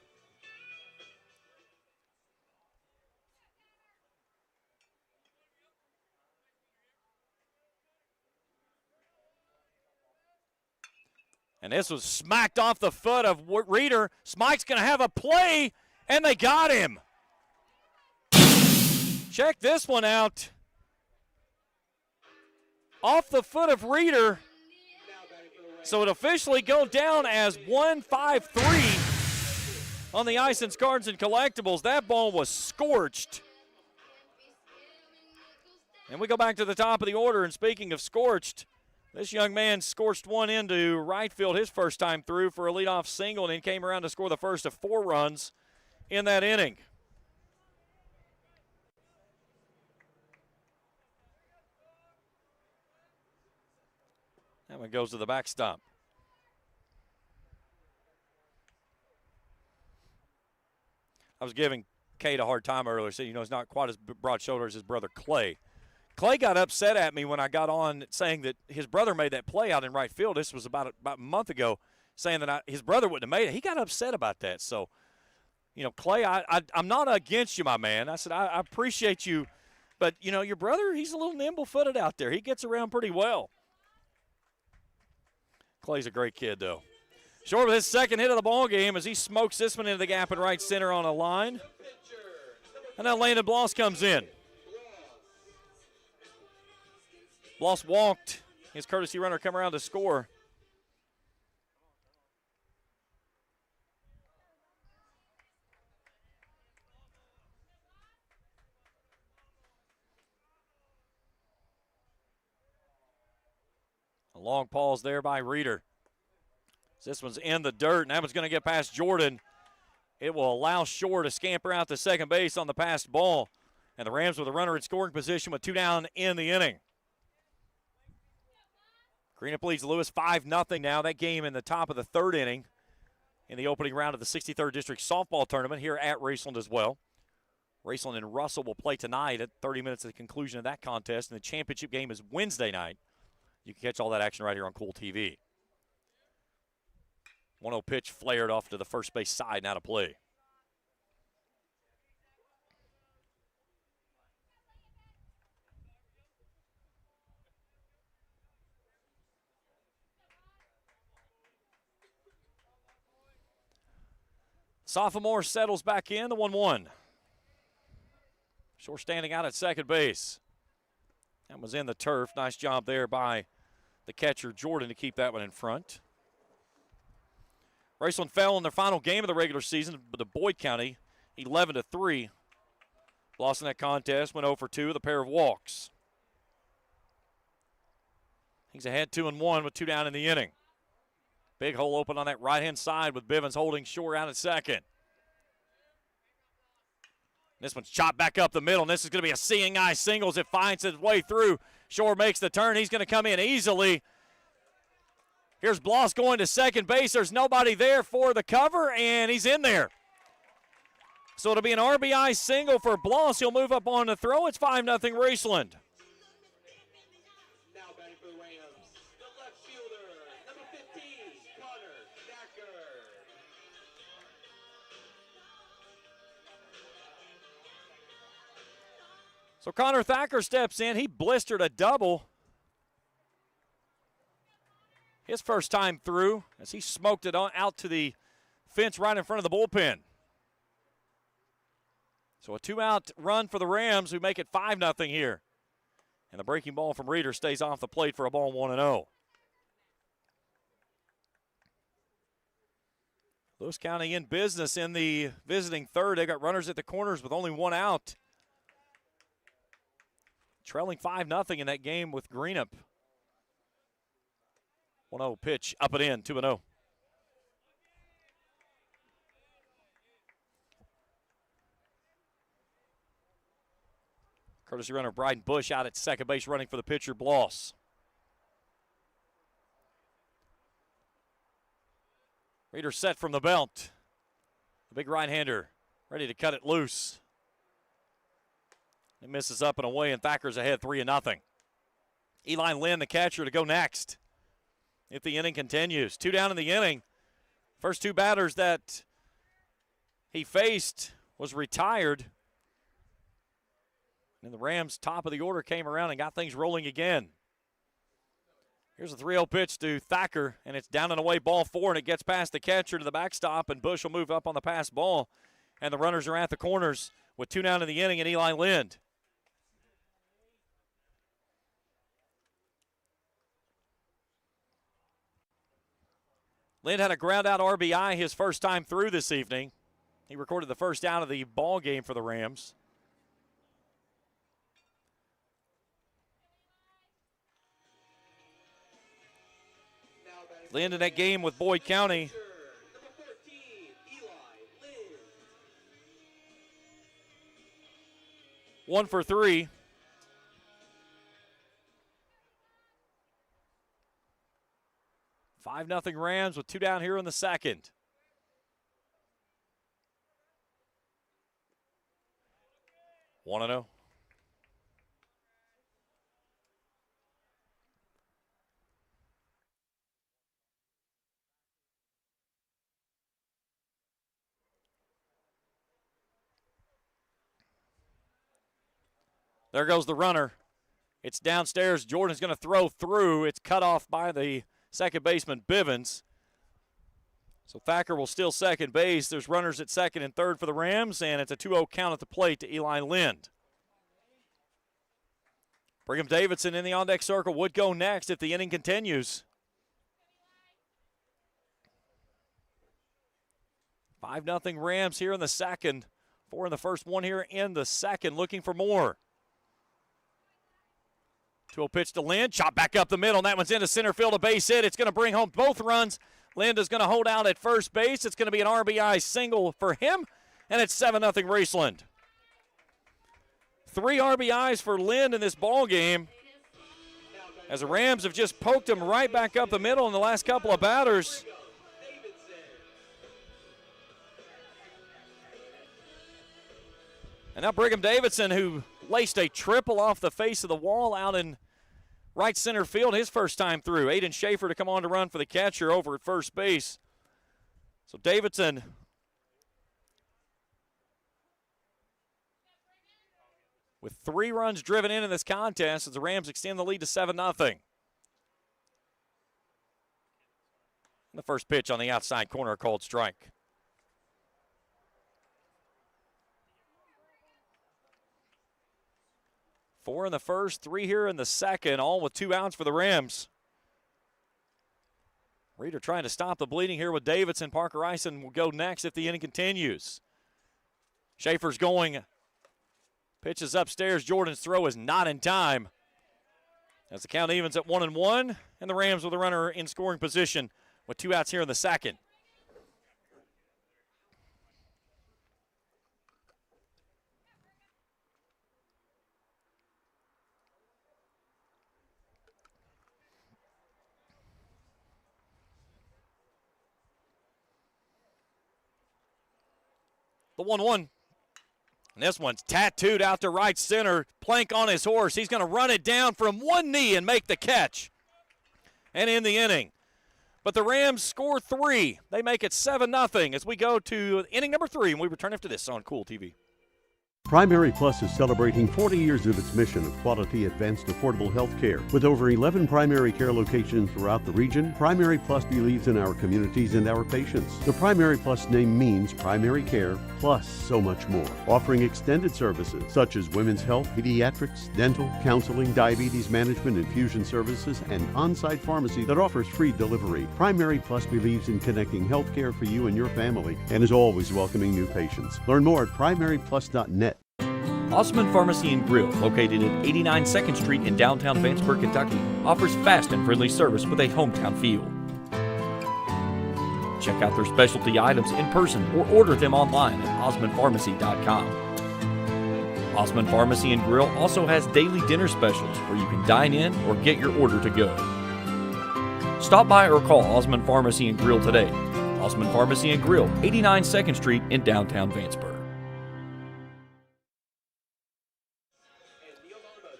And this was smacked off the foot of Reeder. Smike's going to have a play, and they got him. Check this one out. Off the foot of Reeder. So it officially goes down as 1-5-3 on the Ice and Cards and Collectibles. That ball was scorched. And we go back to the top of the order, and speaking of scorched, this young man scorched one into right field his first time through for a leadoff single, and then came around to score the first of 4 runs in that inning. That one goes to the backstop. I was giving Cade a hard time earlier, saying, he's not quite as broad-shouldered as his brother Clay. Clay got upset at me when I got on saying that his brother made that play out in right field. This was about a month ago, saying that his brother wouldn't have made it. He got upset about that. So, Clay, I'm not against you, my man. I said, I appreciate you. But, your brother, he's a little nimble-footed out there. He gets around pretty well. Clay's a great kid, though. Short with his second hit of the ball game as he smokes this one into the gap in right center on a line. And now Landon Bloss comes in. Bloss walked. His courtesy runner come around to score. A long pause there by Reeder. This one's in the dirt, and that one's going to get past Jordan. It will allow Shore to scamper out to second base on the passed ball. And the Rams with a runner in scoring position with 2 down in the inning. Greenup leads Lewis 5-0 now. That game in the top of the 3rd inning in the opening round of the 63rd District Softball Tournament here at Raceland as well. Raceland and Russell will play tonight at 30 minutes at the conclusion of that contest, and the championship game is Wednesday night. You can catch all that action right here on Kool TV. 1-0 pitch flared off to the first base side, now to play. Sophomore settles back in, the 1-1. Shore standing out at second base. That was in the turf. Nice job there by the catcher, Jordan, to keep that one in front. Raceland fell in their final game of the regular season to Boyd County, 11-3. Lost in that contest, went 0-for-2 with a pair of walks. He's ahead 2-1 with 2 down in the inning. Big hole open on that right-hand side with Bivens holding Shore out at second. This one's chopped back up the middle, and this is going to be a seeing eye singles. It finds its way through. Shore makes the turn. He's going to come in easily. Here's Bloss going to second base. There's nobody there for the cover, and he's in there. So it'll be an RBI single for Bloss. He'll move up on the throw. It's 5-0 Raceland. Now batting for the Rams, the left fielder, number 15, Connor Thacker. So Connor Thacker steps in. He blistered a double. His first time through as he smoked it on out to the fence right in front of the bullpen. So a 2-out run for the Rams who make it 5-0 here. And the breaking ball from Reeder stays off the plate for a ball 1-0. Lewis County in business in the visiting third. They got runners at the corners with only 1 out. Trailing 5-0 in that game with Greenup. 1-0 pitch, up and in, 2-0. Courtesy runner Bryden Bush out at second base running for the pitcher, Bloss. Reeder set from the belt. The big right-hander ready to cut it loose. It misses up and away, and Thacker's ahead 3-0. Eli Lynn, the catcher, to go next. If the inning continues. 2 down in the inning. First 2 batters that he faced was retired. And the Rams, top of the order, came around and got things rolling again. Here's a 3-0 pitch to Thacker, and it's down and away, ball 4, and it gets past the catcher to the backstop, and Bush will move up on the pass ball. And the runners are at the corners with 2 down in the inning, and Eli Lind. Lind had a ground-out RBI his first time through this evening. He recorded the first out of the ball game for the Rams. Lind in that game with Boyd County. Number 14, Eli Lynn. 1 for 3. Five 5-0 Rams with 2 down here in the second. One 1-0. There goes the runner. It's downstairs. Jordan's going to throw through. It's cut off by the second baseman Bivens. So Thacker will steal second base. There's runners at second and third for the Rams, and it's a 2-0 count at the plate to Eli Lind. Brigham Davidson in the on-deck circle would go next if the inning continues. 5-0 Rams here in the second. 4 in the first, 1 here in the second, looking for more. 2-0 pitch to Lind. Shot back up the middle, and that one's into center field, a base hit. It's going to bring home both runs. Lind is going to hold out at first base. It's going to be an RBI single for him, and it's 7-0 Raceland. 3 RBIs for Lind in this ball game, as the Rams have just poked him right back up the middle in the last couple of batters. And now Brigham Davidson, who laced a triple off the face of the wall out in right center field his first time through. Aiden Schaefer to come on to run for the catcher over at first base. So Davidson with 3 runs driven in this contest as the Rams extend the lead to 7-0. The first pitch on the outside corner, a called strike. Four in the first, 3 here in the second, all with 2 outs for the Rams. Reeder trying to stop the bleeding here with Davidson. Parker Ison will go next if the inning continues. Schaefer's going. Pitches upstairs. Jordan's throw is not in time. As the count evens at 1-1, and the Rams with a runner in scoring position with 2 outs here in the second. The 1-1. And this one's tattooed out to right center. Plank on his horse. He's going to run it down from one knee and make the catch. And in the inning. But the Rams score 3. They make it 7-0 as we go to inning number 3, and we return after this on Kool TV. Primary Plus is celebrating 40 years of its mission of quality, advanced, affordable health care. With over 11 primary care locations throughout the region, Primary Plus believes in our communities and our patients. The Primary Plus name means primary care plus so much more. Offering extended services such as women's health, pediatrics, dental, counseling, diabetes management, infusion services, and on-site pharmacy that offers free delivery. Primary Plus believes in connecting health care for you and your family and is always welcoming new patients. Learn more at primaryplus.net. Osman Pharmacy and Grill, located at 89 2nd Street in downtown Vanceburg, Kentucky, offers fast and friendly service with a hometown feel. Check out their specialty items in person or order them online at osmanpharmacy.com. Osman Pharmacy and Grill also has daily dinner specials where you can dine in or get your order to go. Stop by or call Osman Pharmacy and Grill today. Osman Pharmacy and Grill, 89 2nd Street in downtown Vanceburg.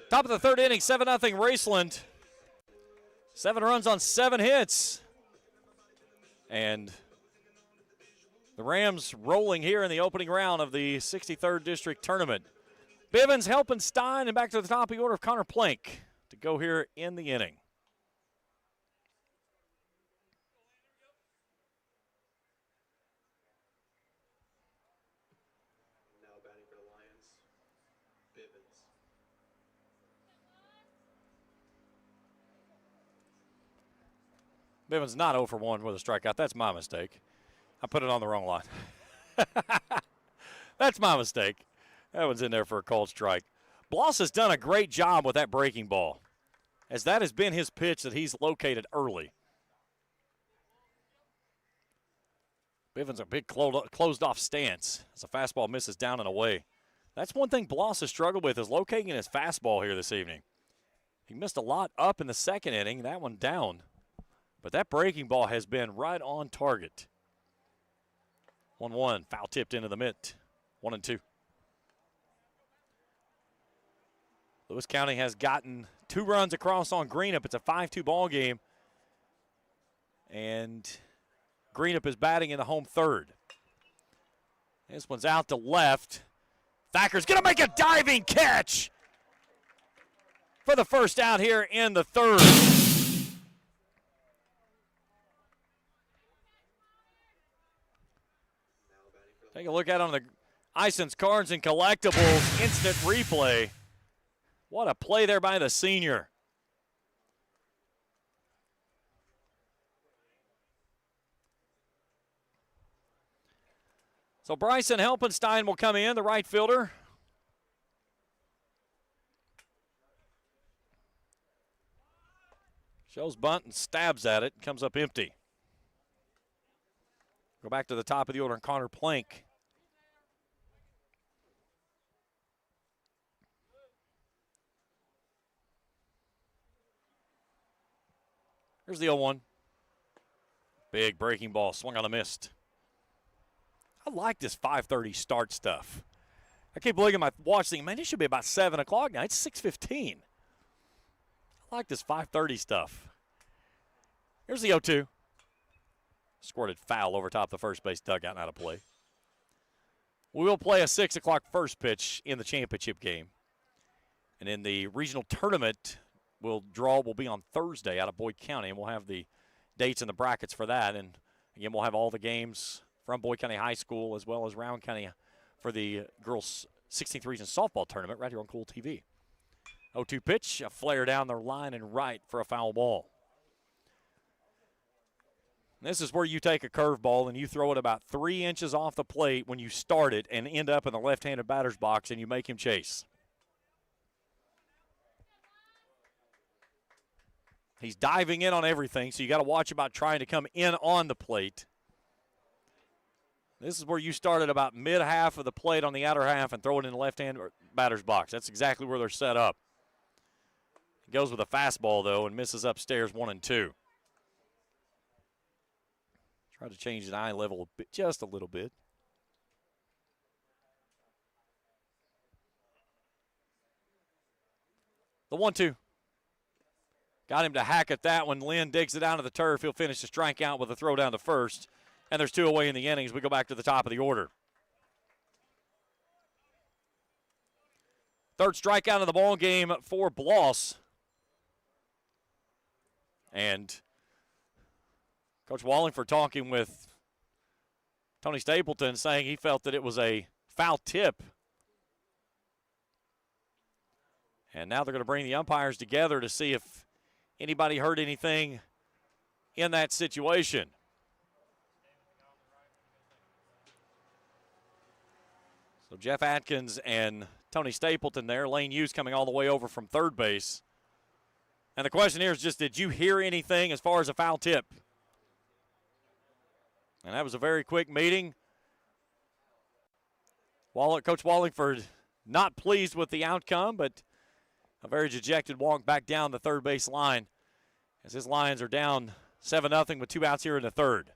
Top of the third inning, 7-0 Raceland. 7 runs on 7 hits. And the Rams rolling here in the opening round of the 63rd District Tournament. Bivens helping Stein, and back to the top of the order of Connor Plank to go here in the inning. Bivens not 0 for 1 with a strikeout. That's my mistake. I put it on the wrong line. That's my mistake. That one's in there for a called strike. Bloss has done a great job with that breaking ball, as that has been his pitch that he's located early. Bivens a big closed-off stance as a fastball misses down and away. That's one thing Bloss has struggled with, is locating his fastball here this evening. He missed a lot up in the second inning, that one down. But that breaking ball has been right on target. 1-1, foul tipped into the mitt. 1-2. Lewis County has gotten 2 runs across on Greenup. It's a 5-2 ball game. And Greenup is batting in the home third. This one's out to left. Thacker's going to make a diving catch for the first out here in the third. Take a look at it on the Ison's Cards and Collectibles instant replay. What a play there by the senior. So Bryson Helpenstein will come in, the right fielder. Shows bunt and stabs at it, comes up empty. Go back to the top of the order, and Connor Plank. Here's the 0-1. Big breaking ball, swung on a mist. I like this 5:30 start stuff. I keep looking at my watch thinking, man, it should be about 7 o'clock now. It's 6:15. I like this 5:30 stuff. Here's the 0-2. Squirted foul over top the first base dugout and out of play. We will play a 6 o'clock first pitch in the championship game. And in the regional tournament, will be on Thursday out of Boyd County, and we'll have the dates and the brackets for that. And again, we'll have all the games from Boyd County High School as well as Round County for the girls' 16th region softball tournament right here on Kool TV. 0-2 pitch, a flare down the line and right for a foul ball. This is where you take a curveball and you throw it about 3 inches off the plate when you start it and end up in the left-handed batter's box and you make him chase. He's diving in on everything, so you got to watch about trying to come in on the plate. This is where you start at about mid-half of the plate on the outer half and throw it in the left-hand batter's box. That's exactly where they're set up. He goes with a fastball, though, and misses upstairs 1-2. Try to change the eye level a bit, just a little bit. The 1-2. Got him to hack at that one. Lynn digs it down to the turf. He'll finish the strikeout with a throw down to first. And there's 2 away in the innings. We go back to the top of the order. Third strikeout of the ball game for Bloss. And Coach Wallingford talking with Tony Stapleton, saying he felt that it was a foul tip. And now they're going to bring the umpires together to see if anybody heard anything in that situation. So Jeff Atkins and Tony Stapleton there. Lane Hughes coming all the way over from third base. And the question here is just, did you hear anything as far as a foul tip? And that was a very quick meeting. Coach Wallingford not pleased with the outcome, but a very dejected walk back down the third base line as his Lions are down 7-0 with 2 outs here in the third.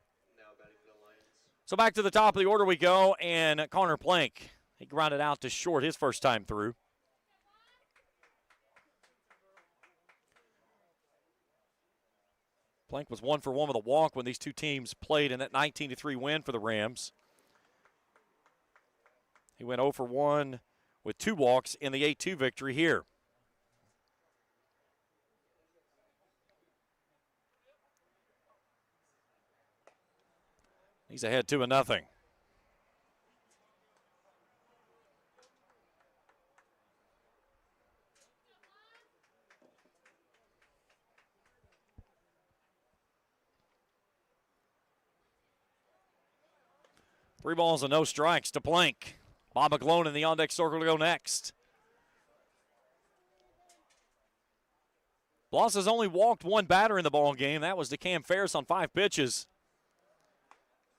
So back to the top of the order we go, and Connor Plank, he grounded out to short his first time through. Plank was 1 for 1 with a walk when these two teams played in that 19-3 win for the Rams. He went 0 for 1 with 2 walks in the 8-2 victory here. He's ahead 2-0. Three balls and no strikes to Plank. Bob McGlone in the on-deck circle to go next. Bloss has only walked 1 batter in the ball game. That was to Cam Ferris on 5 pitches.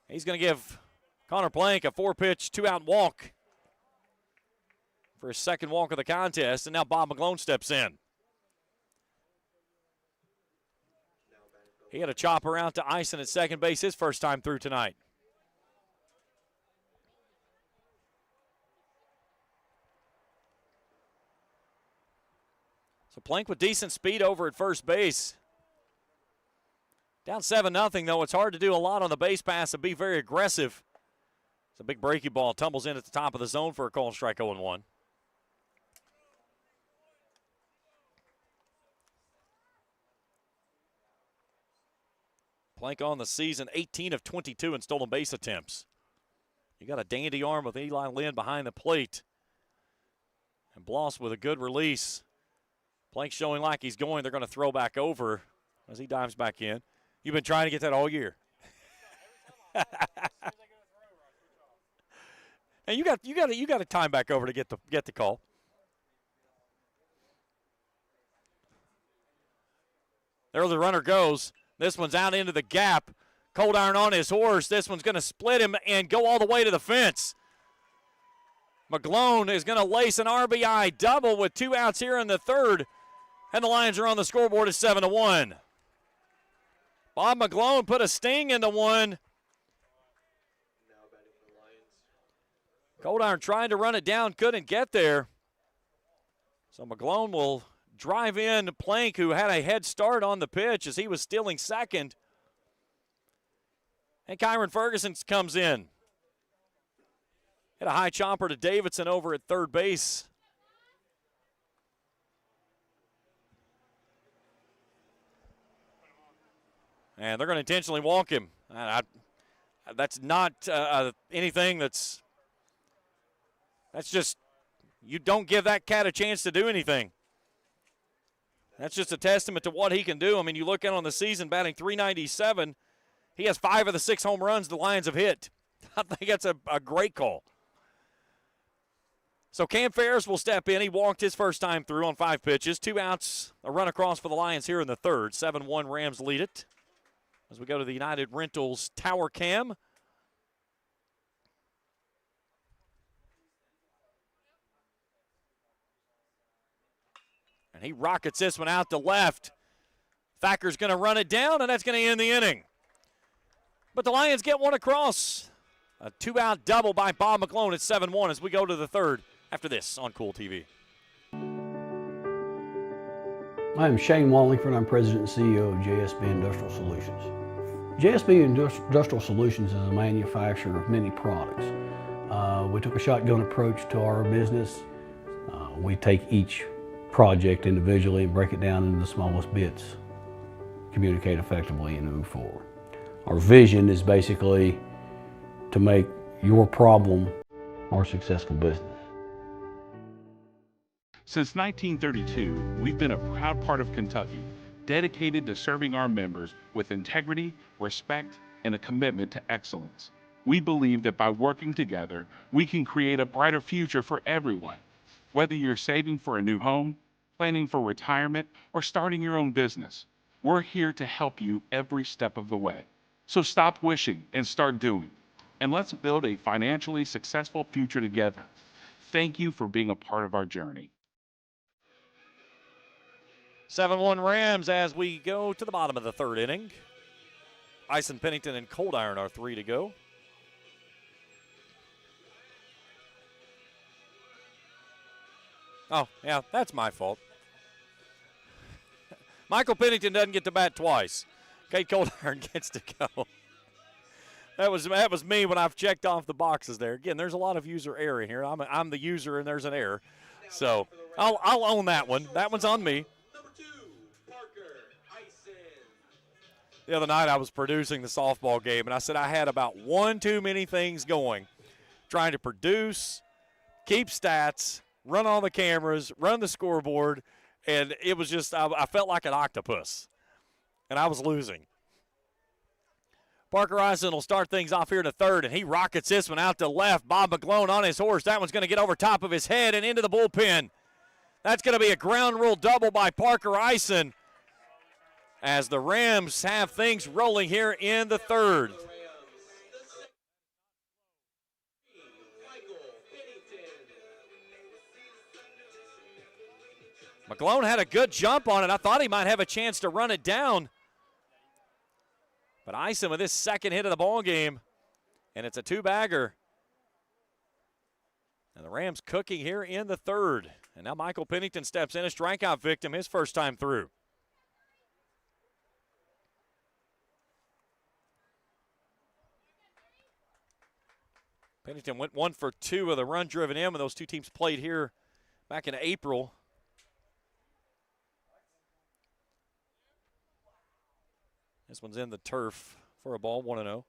He's going to give Connor Plank a 4-pitch, 2-out walk for his second walk of the contest, and now Bob McGlone steps in. He had a chopper out to Ison at second base his first time through tonight. So Plank with decent speed over at first base. Down 7-0, though. It's hard to do a lot on the base pass and be very aggressive. It's a big breaking ball. Tumbles in at the top of the zone for a call strike 0-1. Plank on the season, 18 of 22 in stolen base attempts. You got a dandy arm with Eli Lynn behind the plate. And Bloss with a good release. Plank showing like he's going. They're going to throw back over as he dives back in. You've been trying to get that all year. And you got to time back over to get the call. There the runner goes. This one's out into the gap. Cold Iron on his horse. This one's going to split him and go all the way to the fence. McGlone is going to lace an RBI double with 2 outs here in the third. And the Lions are on the scoreboard at 7-1. Bob McGlone put a sting into one. Cold Iron trying to run it down, couldn't get there. So McGlone will drive in Plank, who had a head start on the pitch as he was stealing second. And Kyron Ferguson comes in. Hit a high chopper to Davidson over at third base. And they're going to intentionally walk him. That's not anything that's just, you don't give that cat a chance to do anything. That's just a testament to what he can do. I mean, you look at on the season, batting .397. He has 5 of the 6 home runs the Lions have hit. I think that's a great call. So Cam Ferris will step in. He walked his first time through on 5 pitches. 2 outs, a run across for the Lions here in the third. 7-1 Rams lead it. As we go to the United Rentals Tower Cam. And he rockets this one out to left. Thacker's going to run it down, and that's going to end the inning. But the Lions get one across. A 2-out double by Bob McGlone at 7-1 as we go to the third after this on Kool TV. I am Shane Wallingford. I'm President and CEO of JSB Industrial Solutions. JSB Industrial Solutions is a manufacturer of many products. We took a shotgun approach to our business. We take each project individually and break it down into the smallest bits, communicate effectively, and move forward. Our vision is basically to make your problem our successful business. Since 1932, we've been a proud part of Kentucky, dedicated to serving our members with integrity, respect, and a commitment to excellence. We believe that by working together, we can create a brighter future for everyone. Whether you're saving for a new home, planning for retirement, or starting your own business, we're here to help you every step of the way. So stop wishing and start doing. And let's build a financially successful future together. Thank you for being a part of our journey. 7-1 Rams as we go to the bottom of the third inning. Ison Pennington and Cold Iron are 3 to go. Oh, yeah, that's my fault. Michael Pennington doesn't get to bat twice. Kate Cold Iron gets to go. That was me when I've checked off the boxes there. Again, there's a lot of user error in here. I'm the user and there's an error. So I'll own that one. That one's on me. The other night I was producing the softball game, and I said I had about one too many things going. Trying to produce, keep stats, run all the cameras, run the scoreboard, and it was just, I felt like an octopus, and I was losing. Parker Eisen will start things off here in the third, and he rockets this one out to left. Bob McGlone on his horse. That one's going to get over top of his head and into the bullpen. That's going to be a ground rule double by Parker Eisen as the Rams have things rolling here in the third. McGlone had a good jump on it. I thought he might have a chance to run it down. But Eisen with his second hit of the ball game, and it's a 2-bagger. And the Rams cooking here in the third. And now Michael Pennington steps in, a strikeout victim, his first time through. Pennington went 1 for 2 with a run driven in when those two teams played here back in April. This one's in the turf for a ball, 1-0.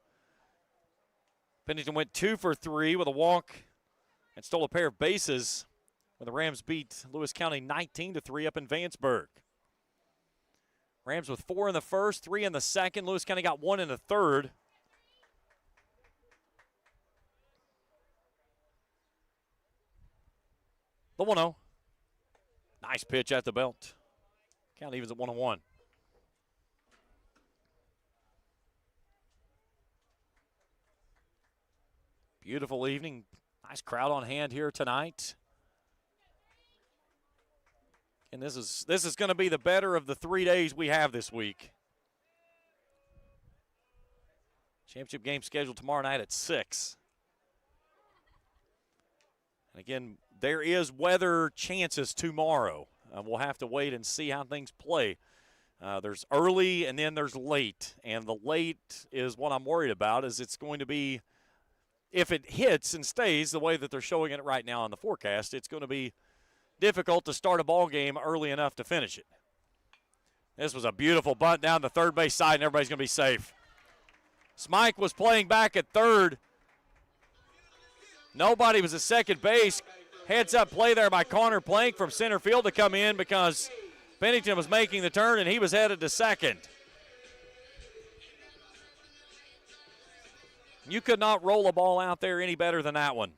Pennington went 2 for 3 with a walk and stole a pair of bases when the Rams beat Lewis County 19-3 up in Vanceburg. Rams with 4 in the first, 3 in the second. Lewis County got 1 in the third. The 1-0. Nice pitch at the belt. Count evens at 1-1. Beautiful evening. Nice crowd on hand here tonight. And this is going to be the better of the 3 days we have this week. Championship game scheduled tomorrow night at 6. And again, there is weather chances tomorrow. We'll have to wait and see how things play. There's early and then there's late. And the late is what I'm worried about, is it's going to be, if it hits and stays the way that they're showing it right now on the forecast, it's going to be difficult to start a ball game early enough to finish it. This was a beautiful bunt down the third base side, and everybody's going to be safe. Smike was playing back at third. Nobody was at second base. Heads-up play there by Connor Plank from center field to come in because Pennington was making the turn, and he was headed to second. You could not roll a ball out there any better than that one.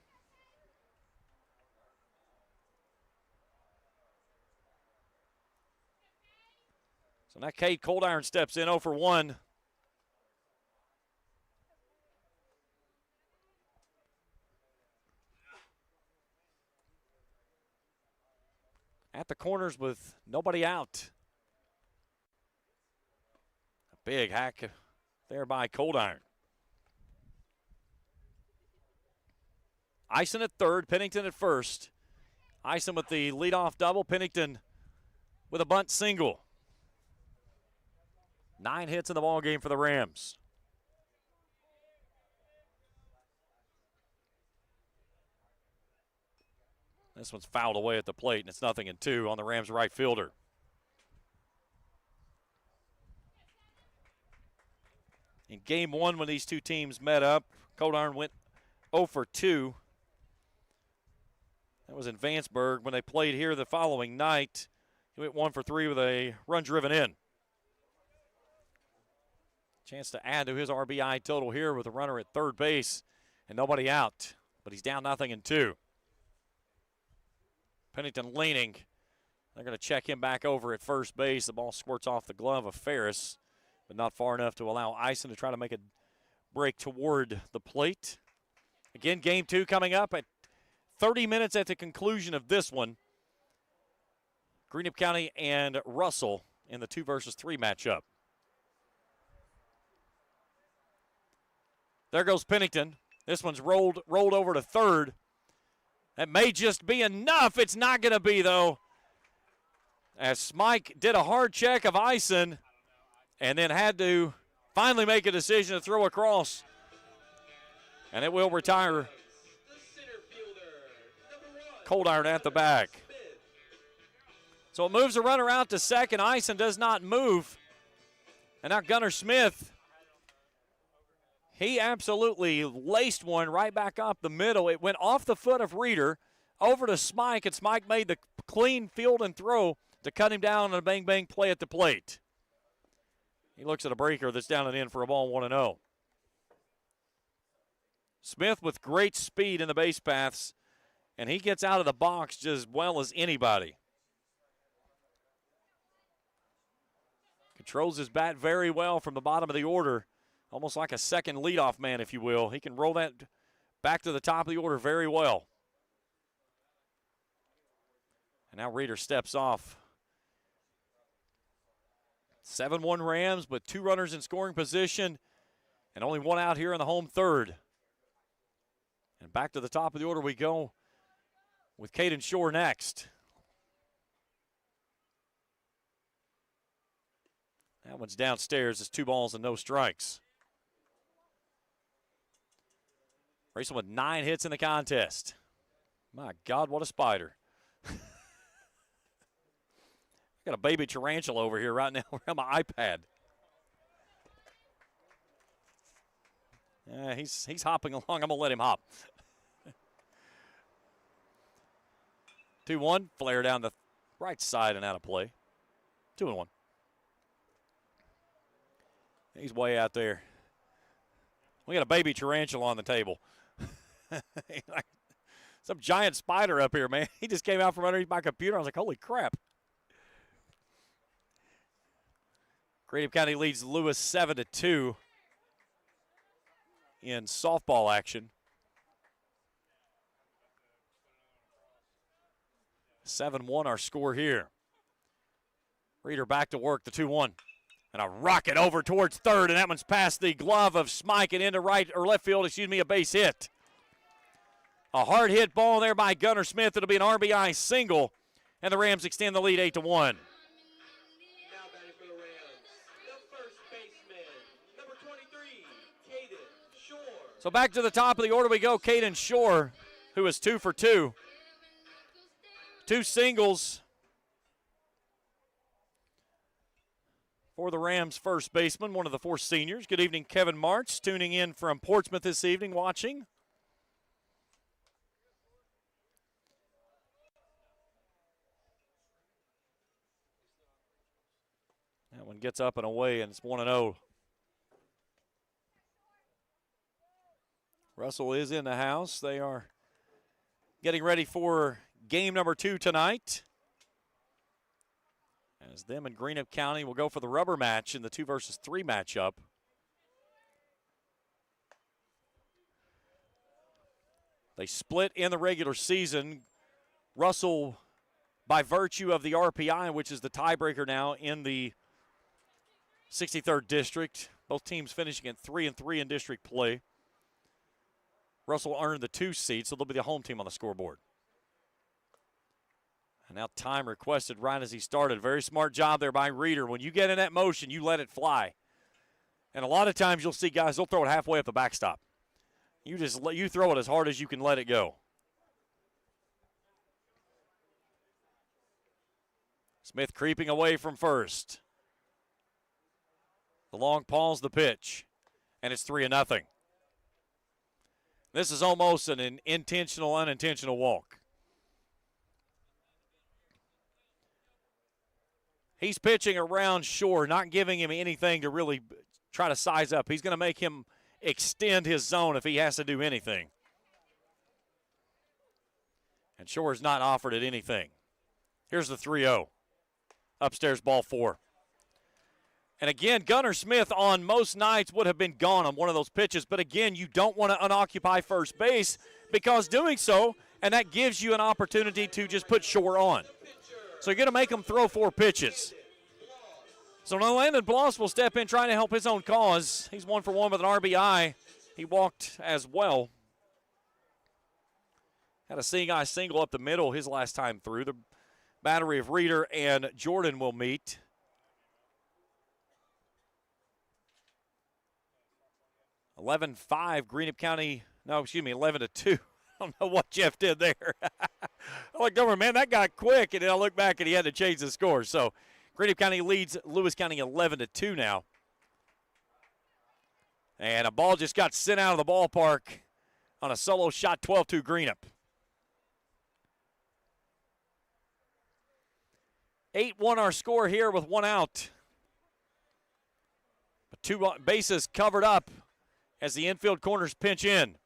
So now Cade Coldiron steps in 0 for 1. At the corners with nobody out. A big hack there by Coldiron. Ison at third, Pennington at first. Ison with the leadoff double, Pennington with a bunt single. 9 hits in the ball game for the Rams. This one's fouled away at the plate, and it's 0-2 on the Rams' right fielder. In game 1, when these two teams met up, Coldiron went 0 for 2. That was in Vanceburg. When they played here the following night, he went 1 for 3 with a run driven in. Chance to add to his RBI total here with a runner at third base and nobody out. But he's down 0-2. Pennington leaning. They're going to check him back over at first base. The ball squirts off the glove of Ferris, but not far enough to allow Ison to try to make a break toward the plate. Again, game 2 coming up at 30 minutes at the conclusion of this one. Greenup County and Russell in the 2 versus 3 matchup. There goes Pennington. This one's rolled over to third. That may just be enough. It's not going to be, though, as Smike did a hard check of Ison and then had to finally make a decision to throw across. And it will retire Coldiron at the back. So it moves a runner out to second. Ison does not move. And now Gunnar Smith, he absolutely laced one right back up the middle. It went off the foot of Reeder over to Smike, and Smike made the clean field and throw to cut him down on a bang-bang play at the plate. He looks at a breaker that's down and in for a ball, 1-0. Smith with great speed in the base paths, and he gets out of the box just as well as anybody. Controls his bat very well from the bottom of the order. Almost like a second leadoff man, if you will. He can roll that back to the top of the order very well. And now Reeder steps off. 7-1 Rams, but 2 runners in scoring position and only 1 out here in the home third. And back to the top of the order we go with Caden Shore next. That one's downstairs. It's 2 balls and no strikes. Raceland with 9 hits in the contest. My God, what a spider. I got a baby tarantula over here right now around my iPad. He's hopping along. I'm going to let him hop. 2-1, flare down the right side and out of play. 2-1. He's way out there. We got a baby tarantula on the table. Some giant spider up here, man. He just came out from underneath my computer. I was like, holy crap. Greenup County leads Lewis 7-2 in softball action. 7-1 our score here. Reeder back to work, the 2-1. And a rocket over towards third, and that one's past the glove of Smike and into right or left field, a base hit. A hard hit ball there by Gunnar Smith. It'll be an RBI single, and the Rams extend the lead 8-1. So back to the top of the order we go. Caden Shore, who is 2 for 2. 2 singles for the Rams' first baseman, one of the 4 seniors. Good evening, Kevin March, tuning in from Portsmouth this evening, watching. That one gets up and away, and it's 1-0. Russell is in the house. They are getting ready for game number 2 tonight, as them and Greenup County will go for the rubber match in the 2 versus 3 matchup. They split in the regular season. Russell, by virtue of the RPI, which is the tiebreaker now in the 63rd district, both teams finishing at 3-3 in district play. Russell earned the 2 seed, so they'll be the home team on the scoreboard. And now time requested right as he started. Very smart job there by Reeder. When you get in that motion, you let it fly. And a lot of times you'll see guys, they'll throw it halfway up the backstop. You throw it as hard as you can let it go. Smith creeping away from first. The long pause, the pitch. And it's 3-0. This is almost an intentional, unintentional walk. He's pitching around Shore, not giving him anything to really try to size up. He's going to make him extend his zone if he has to do anything. And Shore's not offered it anything. Here's the 3-0. Upstairs, ball 4. And again, Gunnar Smith on most nights would have been gone on one of those pitches. But again, you don't want to unoccupy first base, because doing so, and that gives you an opportunity to just put Shore on. So you're going to make him throw 4 pitches. So now Landon Bloss will step in trying to help his own cause. He's 1 for 1 with an RBI. He walked as well. Had a seeing eye single up the middle his last time through. The battery of Reeder and Jordan will meet. $11-5, Greenup County, 11-2. I don't know what Jeff did there. I looked over, man, that got quick, and then I looked back, and he had to change the score. So Greenup County leads Lewis County 11-2 now. And a ball just got sent out of the ballpark on a solo shot, 12-2 Greenup. 8-1 our score here with 1 out. 2 bases covered up as the infield corners pinch in.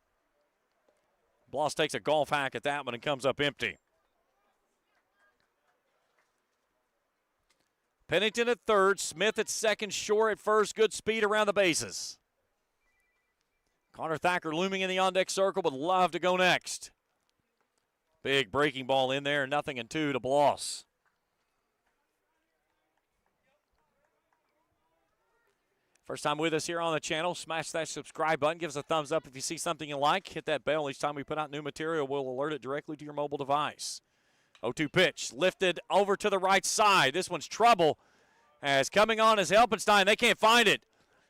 Bloss takes a golf hack at that one and comes up empty. Pennington at third, Smith at second, Shore at first. Good speed around the bases. Connor Thacker looming in the on-deck circle, would love to go next. Big breaking ball in there, 0-2 to Bloss. First time with us here on the channel, smash that subscribe button. Give us a thumbs up if you see something you like. Hit that bell. Each time we put out new material, we'll alert it directly to your mobile device. 0-2 pitch, lifted over to the right side. This one's trouble, as coming on is Helpenstein. They can't find it.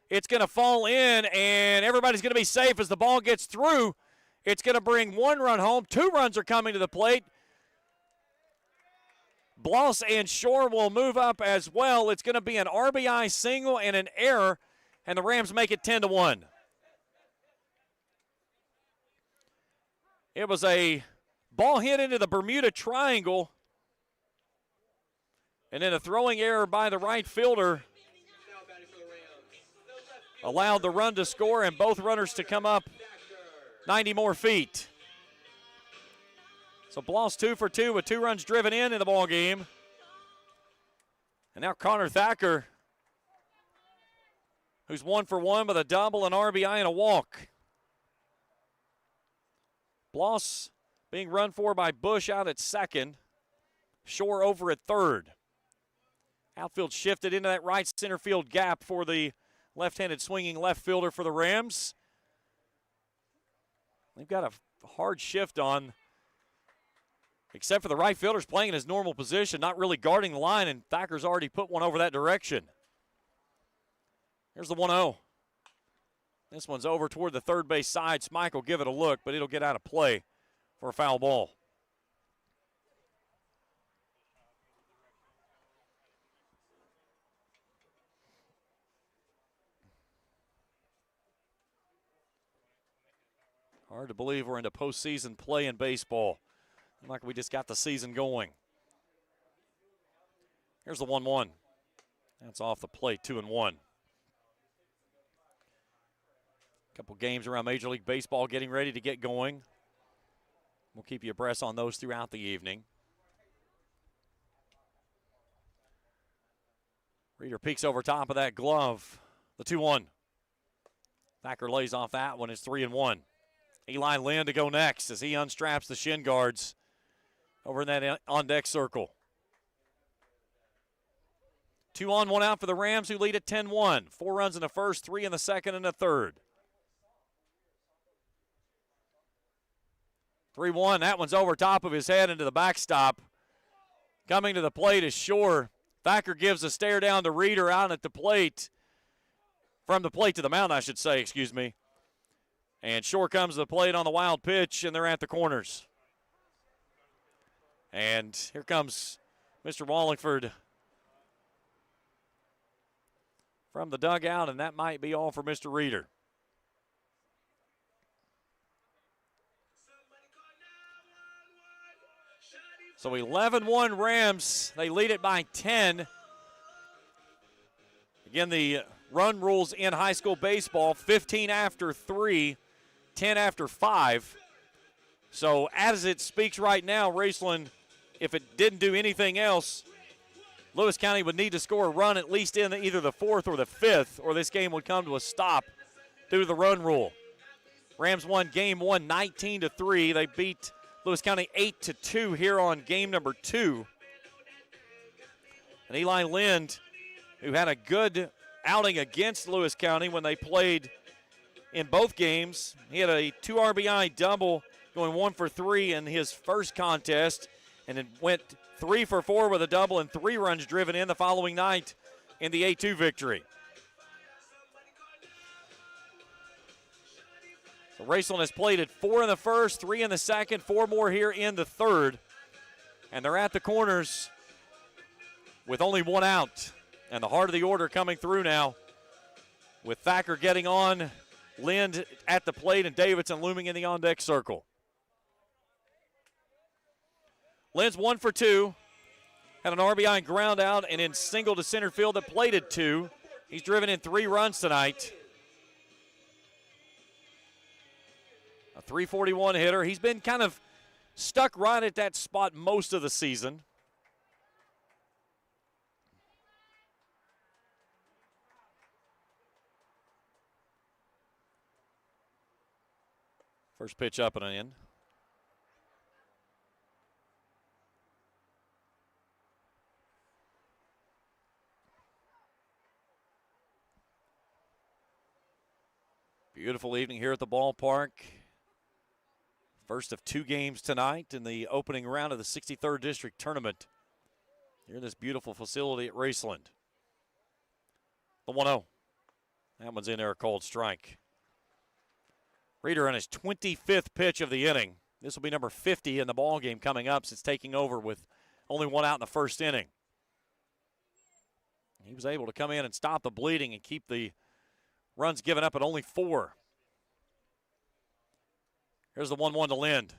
It's going to fall in, and everybody's going to be safe as the ball gets through. It's going to bring 1 run home. 2 runs are coming to the plate. Bloss and Shore will move up as well. It's going to be an RBI single and an error, and the Rams make it 10-1. It was a ball hit into the Bermuda Triangle, and then a throwing error by the right fielder allowed the run to score and both runners to come up 90 more feet. So Bloss 2 for 2 with 2 runs driven in the ball game. And now Connor Thacker, who's 1 for 1 with a double, an RBI, and a walk. Bloss being run for by Bush out at second. Shore over at third. Outfield shifted into that right center field gap for the left-handed swinging left fielder for the Rams. They've got a hard shift on, except for the right fielder's playing in his normal position, not really guarding the line, and Thacker's already put one over that direction. Here's the 1-0. This one's over toward the third base side. Smike will give it a look, but it'll get out of play for a foul ball. Hard to believe we're into postseason play in baseball. Like we just got the season going. Here's the 1-1. That's off the plate, 2-1. Couple games around Major League Baseball getting ready to get going. We'll keep you abreast on those throughout the evening. Reader peeks over top of that glove. The 2-1. Thacker lays off that one. It's 3-1. Eli Lynn to go next as he unstraps the shin guards over in that on-deck circle. 2 on, 1 out for the Rams, who lead at 10-1. 4 runs in the first, 3 in the second, and the third. 3-1, that one's over top of his head into the backstop. Coming to the plate is Shore. Thacker gives a stare down to Reader out at the plate. From the plate to the mound, I should say, excuse me. And Shore comes to the plate on the wild pitch, and they're at the corners. And here comes Mr. Wallingford from the dugout, and that might be all for Mr. Reader. So 11-1 Rams. They lead it by 10. Again, the run rules in high school baseball, 15 after 3. 10 after 5. So as it speaks right now, Raceland, if it didn't do anything else, Lewis County would need to score a run at least in either the 4th or the 5th, or this game would come to a stop due to the run rule. Rams won game 1 19-3. They beat Lewis County 8-2 here on game number 2. And Eli Lind, who had a good outing against Lewis County when they played in both games. He had a 2 RBI double going 1 for 3 in his first contest, and then went 3 for 4 with a double and 3 runs driven in the following night in the 8-2 victory. So Raceland has played at 4 in the first, 3 in the second, 4 more here in the third. And they're at the corners with only 1 out. And the heart of the order coming through now with Thacker getting on, Lind at the plate, and Davidson looming in the on-deck circle. Lind's 1 for 2. Had an RBI and ground out and in single to center field that plated 2. He's driven in 3 runs tonight. A .341 hitter. He's been kind of stuck right at that spot most of the season. First pitch up and in. Beautiful evening here at the ballpark. First of 2 games tonight in the opening round of the 63rd District Tournament here in this beautiful facility at Raceland. The 1-0. That one's in there, a called strike. Reader on his 25th pitch of the inning. This will be number 50 in the ball game coming up since taking over with only 1 out in the first inning. He was able to come in and stop the bleeding and keep the runs given up at only 4. Here's the 1-1 to Lind.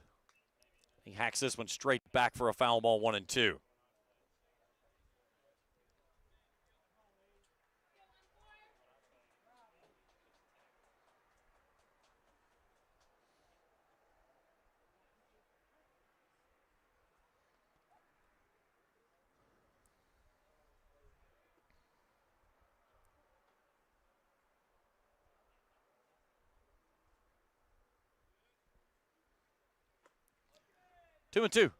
He hacks this one straight back for a foul ball, 1-2. Two and two.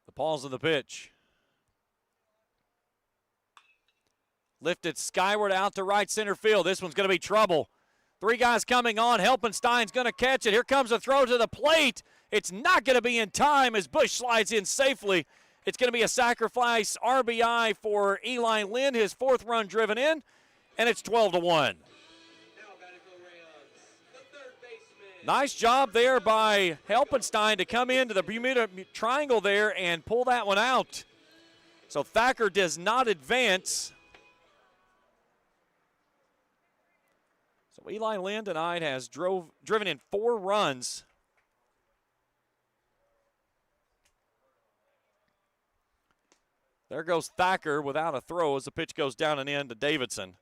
The pause of the pitch. Lifted skyward out to right center field. This one's going to be trouble. Three guys coming on. Helpenstein's going to catch it. Here comes a throw to the plate. It's not going to be in time as Bush slides in safely. It's going to be a sacrifice RBI for Eli Lind, his fourth run driven in, and it's 12-1. Nice job there by Helpenstein to come into the Bermuda Triangle there and pull that one out. So Thacker does not advance. So Eli Lind tonight has driven in 4 runs. There goes Thacker without a throw as the pitch goes down and in to Davidson.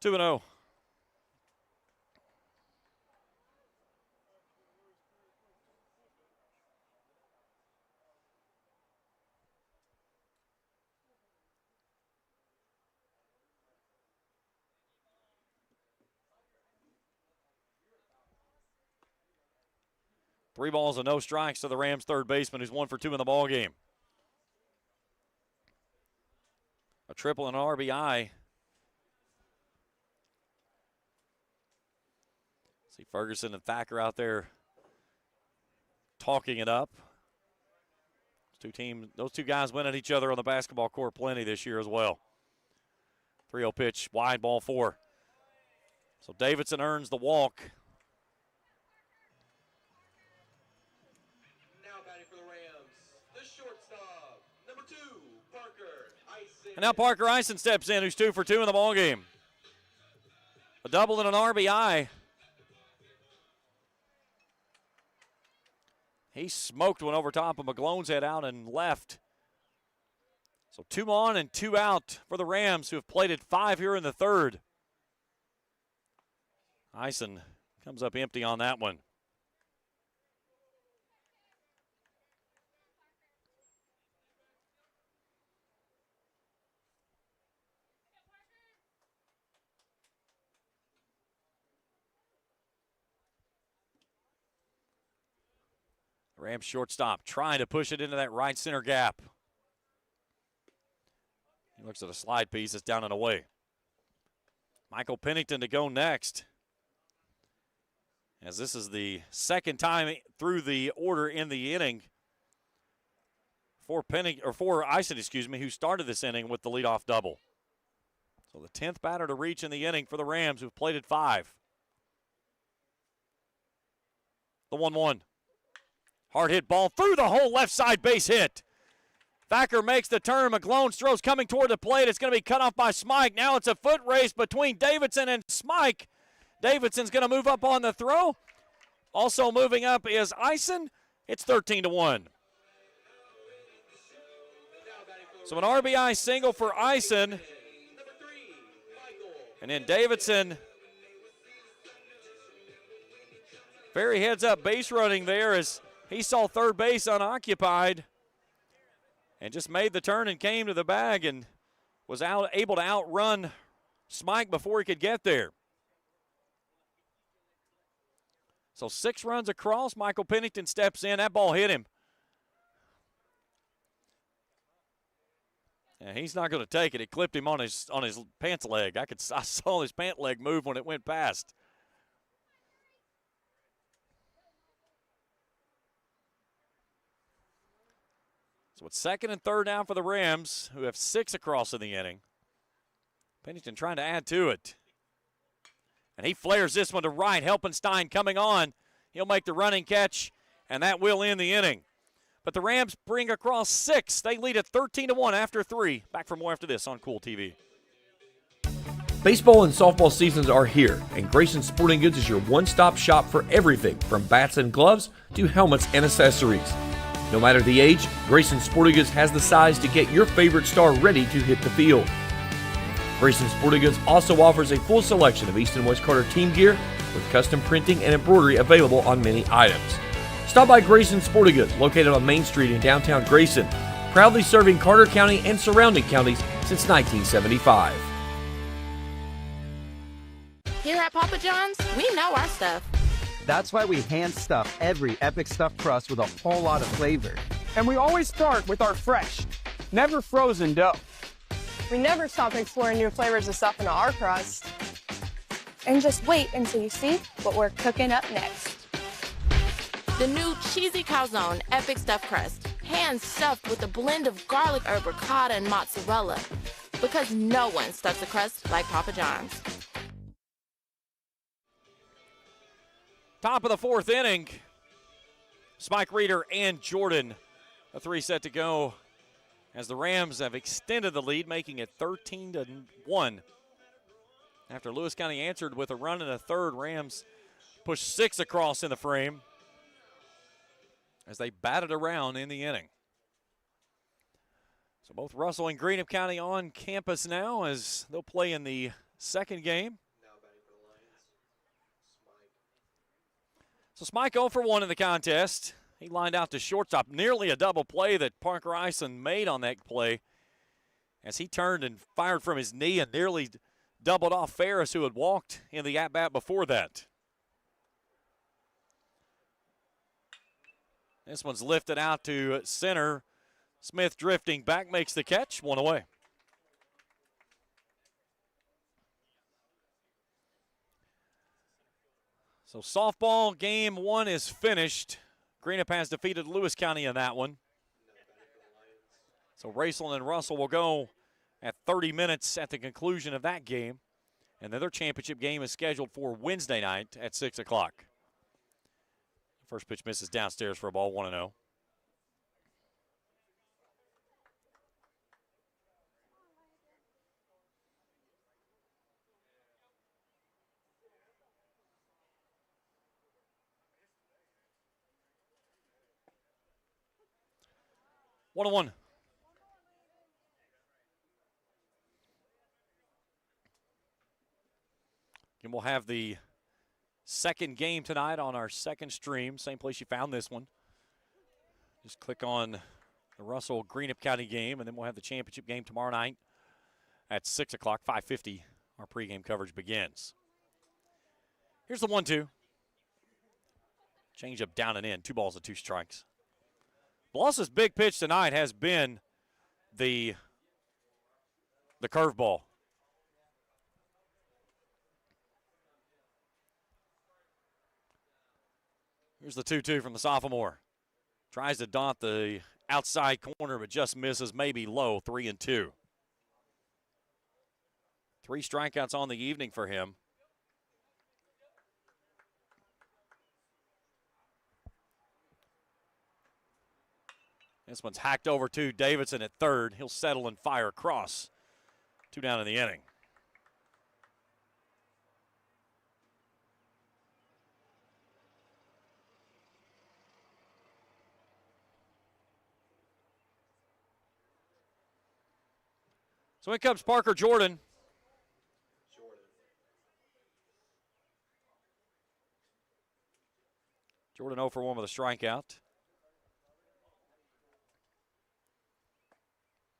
Two and 0. Three balls and no strikes to the Rams' third baseman, who's 1 for 2 in the ballgame. A triple and an RBI. See Ferguson and Thacker out there talking it up. Those two guys went at each other on the basketball court plenty this year as well. 3-0 pitch, wide, ball 4. So Davidson earns the walk. And now Parker Eisen steps in, who's 2 for 2 in the ballgame. A double and an RBI. He smoked one over top of McGlone's head out and left. So 2 on and 2 out for the Rams, who have plated 5 here in the third. Eisen comes up empty on that one. Rams shortstop trying to push it into that right center gap. He looks at a slide piece. It's down and away. Michael Pennington to go next, as this is the second time through the order in the inning for Eisen, who started this inning with the leadoff double. So the 10th batter to reach in the inning for the Rams, who've played at 5. The 1-1. Hard hit ball through the whole left side base hit. Thacker makes the turn. McGlone's throws coming toward the plate. It's going to be cut off by Smike. Now it's a foot race between Davidson and Smike. Davidson's going to move up on the throw. Also moving up is Eisen. It's 13-1. So an RBI single for Eisen. And then Davidson, very heads-up base running there as he saw third base unoccupied and just made the turn and came to the bag and was able to outrun Smike before he could get there. So 6 runs across. Michael Pennington steps in. That ball hit him. And he's not going to take it. It clipped him on his pants leg. I saw his pant leg move when it went past. So it's 2nd and 3rd now for the Rams, who have 6 across in the inning. Pennington trying to add to it. And he flares this one to right. Helpenstein coming on. He'll make the running catch, and that will end the inning. But the Rams bring across 6. They lead at 13-1 after 3. Back for more after this on Kool TV. Baseball and softball seasons are here, and Grayson Sporting Goods is your one-stop shop for everything from bats and gloves to helmets and accessories. No matter the age, Grayson Sporting Goods has the size to get your favorite star ready to hit the field. Grayson Sporting Goods also offers a full selection of East and West Carter team gear with custom printing and embroidery available on many items. Stop by Grayson Sporting Goods, located on Main Street in downtown Grayson, proudly serving Carter County and surrounding counties since 1975. Here at Papa John's, we know our stuff. That's why we hand stuff every Epic Stuffed Crust with a whole lot of flavor. And we always start with our fresh, never frozen dough. We never stop exploring new flavors of stuff into our crust. And just wait until you see what we're cooking up next. The new cheesy calzone epic stuffed crust, hand stuffed with a blend of garlic herb ricotta and mozzarella. Because no one stuffs a crust like Papa John's. Top of the 4th inning. Spike Reeder and Jordan. A 3 set to go as the Rams have extended the lead, making it 13-1. After Lewis County answered with a run in the 3rd, Rams pushed 6 across in the frame as they batted around in the inning. So both Russell and Greenup County on campus now as they'll play in the 2nd game. So Smike 0 for 1 in the contest. He lined out to shortstop, nearly a double play that Parker Ison made on that play as he turned and fired from his knee and nearly doubled off Ferris, who had walked in the at-bat before that. This one's lifted out to center. Smith drifting back, makes the catch, 1 away. So softball game 1 is finished. Greenup has defeated Lewis County in that one. So Raceland and Russell will go at 30 minutes at the conclusion of that game. And then their championship game is scheduled for Wednesday night at 6 o'clock. First pitch misses downstairs for a ball, 1-0. One. And we'll have the 2nd game tonight on our 2nd stream. Same place you found this one. Just click on the Russell Greenup County game, and then we'll have the championship game tomorrow night at 6 o'clock, 5:50. Our pregame coverage begins. Here's the 1-2. Change up down and in. 2 balls and 2 strikes. Bloss's big pitch tonight has been the curveball. Here's the 2-2 from the sophomore. Tries to dot the outside corner, but just misses, maybe low, 3-2. 3 strikeouts on the evening for him. This one's hacked over to Davidson at 3rd. He'll settle and fire across. 2 down in the inning. So in comes Parker Jordan. Jordan 0 for 1 with a strikeout.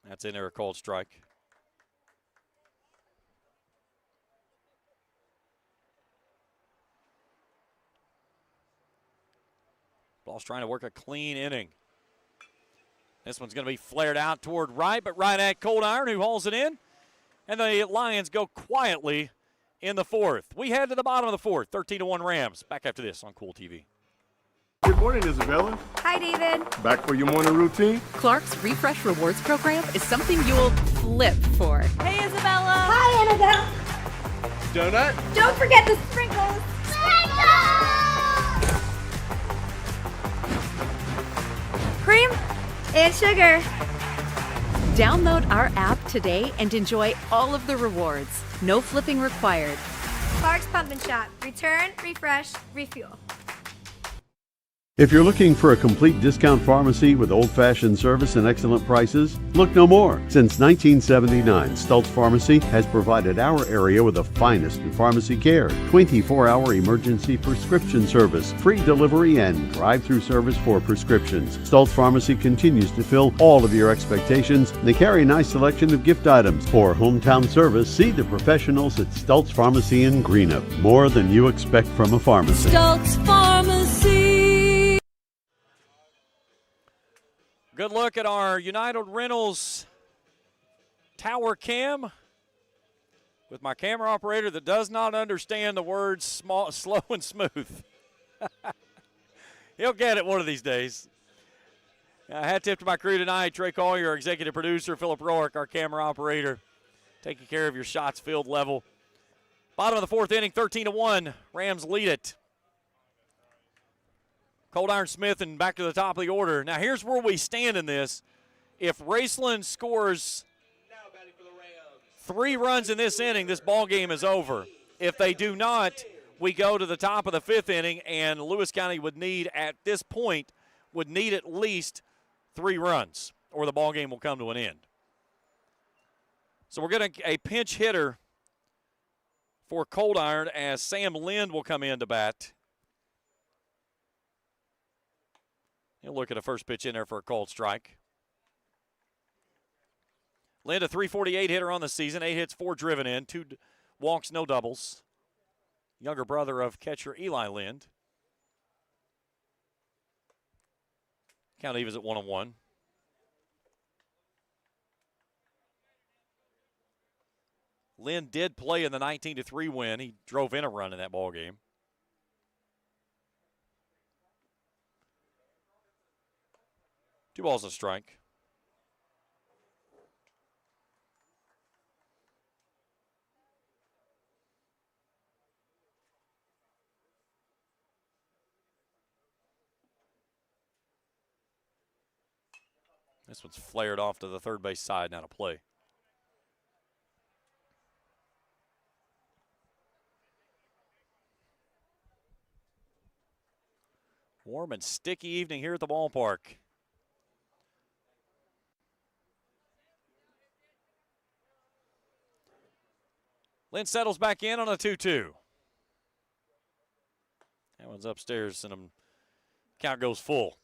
That's in there, a cold strike. Ball's trying to work a clean inning. This one's going to be flared out toward right, but right at Cold Iron, who hauls it in. And the Lions go quietly in the fourth. We head to the bottom of the fourth, 13-1 Rams. Back after this on Kool TV. Good morning, Isabella. Hi, David. Back for your morning routine? Clark's Refresh Rewards program is something you'll flip for. Hey, Isabella. Hi, Annabelle. Donut? Don't forget the sprinkles. Cream and sugar. Download our app today and enjoy all of the rewards. No flipping required. Clark's Pump and Shop. Return, refresh, refuel. If you're looking for a complete discount pharmacy with old-fashioned service and excellent prices, look no more. Since 1979, Stultz Pharmacy has provided our area with the finest in pharmacy care, 24-hour emergency prescription service, free delivery, and drive-through service for prescriptions. Stultz Pharmacy continues to fill all of your expectations. They carry a nice selection of gift items. For hometown service, see the professionals at Stultz Pharmacy in Greenup. More than you expect from a pharmacy. Stultz Pharmacy. Good look at our United Rentals tower cam with my camera operator that does not understand the words small, slow and smooth. He'll get it one of these days. Hat tip to my crew tonight. Trey Collier, our executive producer, Philip Rourke, our camera operator, taking care of your shots field level. Bottom of the fourth inning, 13-1. Rams lead it. Cold Iron Smith and back to the top of the order. Now here's where we stand in this. If Raceland scores 3 runs in this inning, this ball game is over. If they do not, we go to the top of the 5th inning, and Lewis County would need, at this point, would need at least 3 runs, or the ball game will come to an end. So we're getting a pinch hitter for Cold Iron as Sam Lind will come in to bat. He'll look at a first pitch in there for a called strike. Lind, a .348 hitter on the season, 8 hits, 4 driven in, 2 walks, no doubles. Younger brother of catcher Eli Lind. Count evens at 1-1. Lind did play in the 19-3 win. He drove in a run in that ball game. Two balls a strike. This one's flared off to the third base side, now to play. Warm and sticky evening here at the ballpark. Lind settles back in on a 2-2. That one's upstairs, and count goes full.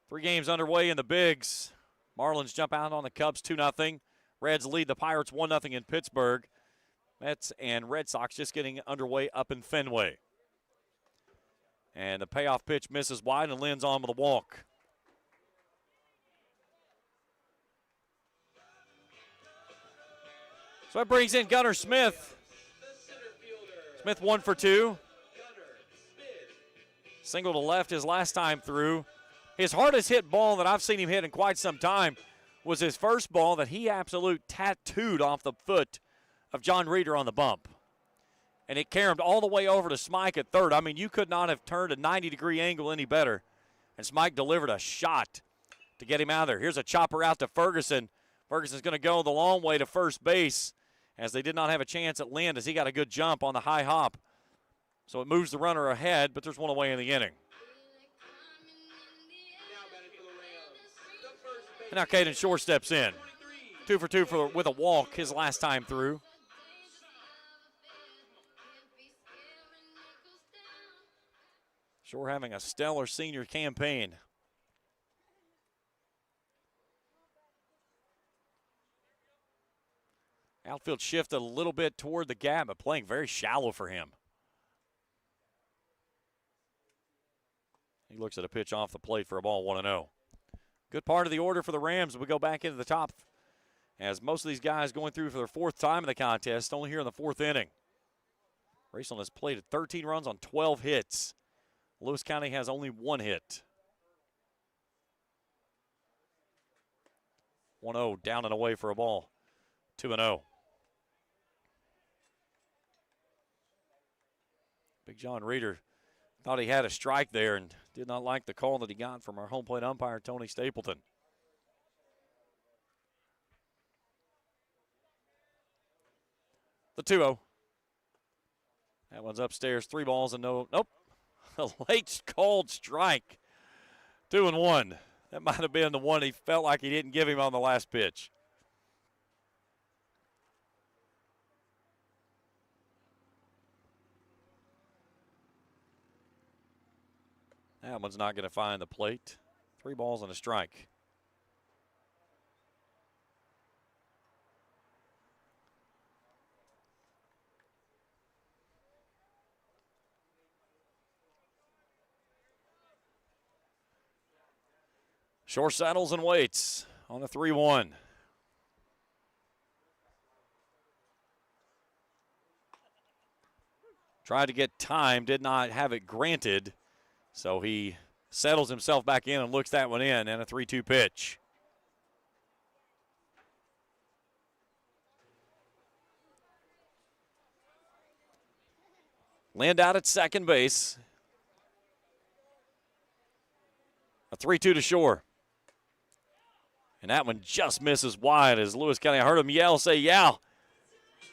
3 games underway in the Bigs. Marlins jump out on the Cubs 2-0. Reds lead the Pirates 1-0 in Pittsburgh. Mets and Red Sox just getting underway up in Fenway. And the payoff pitch misses wide, and Lind's on with a walk. So that brings in Gunnar Smith. Smith 1 for 2. Single to left his last time through. His hardest hit ball that I've seen him hit in quite some time was his first ball that he absolute tattooed off the foot of John Reeder on the bump. And it caromed all the way over to Smike at third. I mean, you could not have turned a 90-degree angle any better. And Smike delivered a shot to get him out of there. Here's a chopper out to Ferguson. Ferguson's going to go the long way to first base, as they did not have a chance at Lind as he got a good jump on the high hop. So it moves the runner ahead, but there's one away in the inning. And now Caden Shore steps in. 2 for 2 with a walk his last time through. Shore having a stellar senior campaign. Outfield shifted a little bit toward the gap, but playing very shallow for him. He looks at a pitch off the plate for a ball, 1-0. Good part of the order for the Rams. We go back into the top as most of these guys going through for their fourth time in the contest, only here in the fourth inning. Raceland has played 13 runs on 12 hits. Lewis County has only 1 hit. 1-0, down and away for a ball, 2-0. Big John Reeder thought he had a strike there and did not like the call that he got from our home plate umpire, Tony Stapleton. The 2-0. That one's upstairs. 3 balls and nope. A late called strike. 2-1. That might have been the one he felt like he didn't give him on the last pitch. That one's not going to find the plate. 3 balls and a strike. Shore settles and waits on the 3-1. Tried to get time, did not have it granted. So he settles himself back in and looks that one in, and a 3-2 pitch. Land out at second base. A 3-2 to Shore. And that one just misses wide as Lewis County. I heard him yell, say, yeah.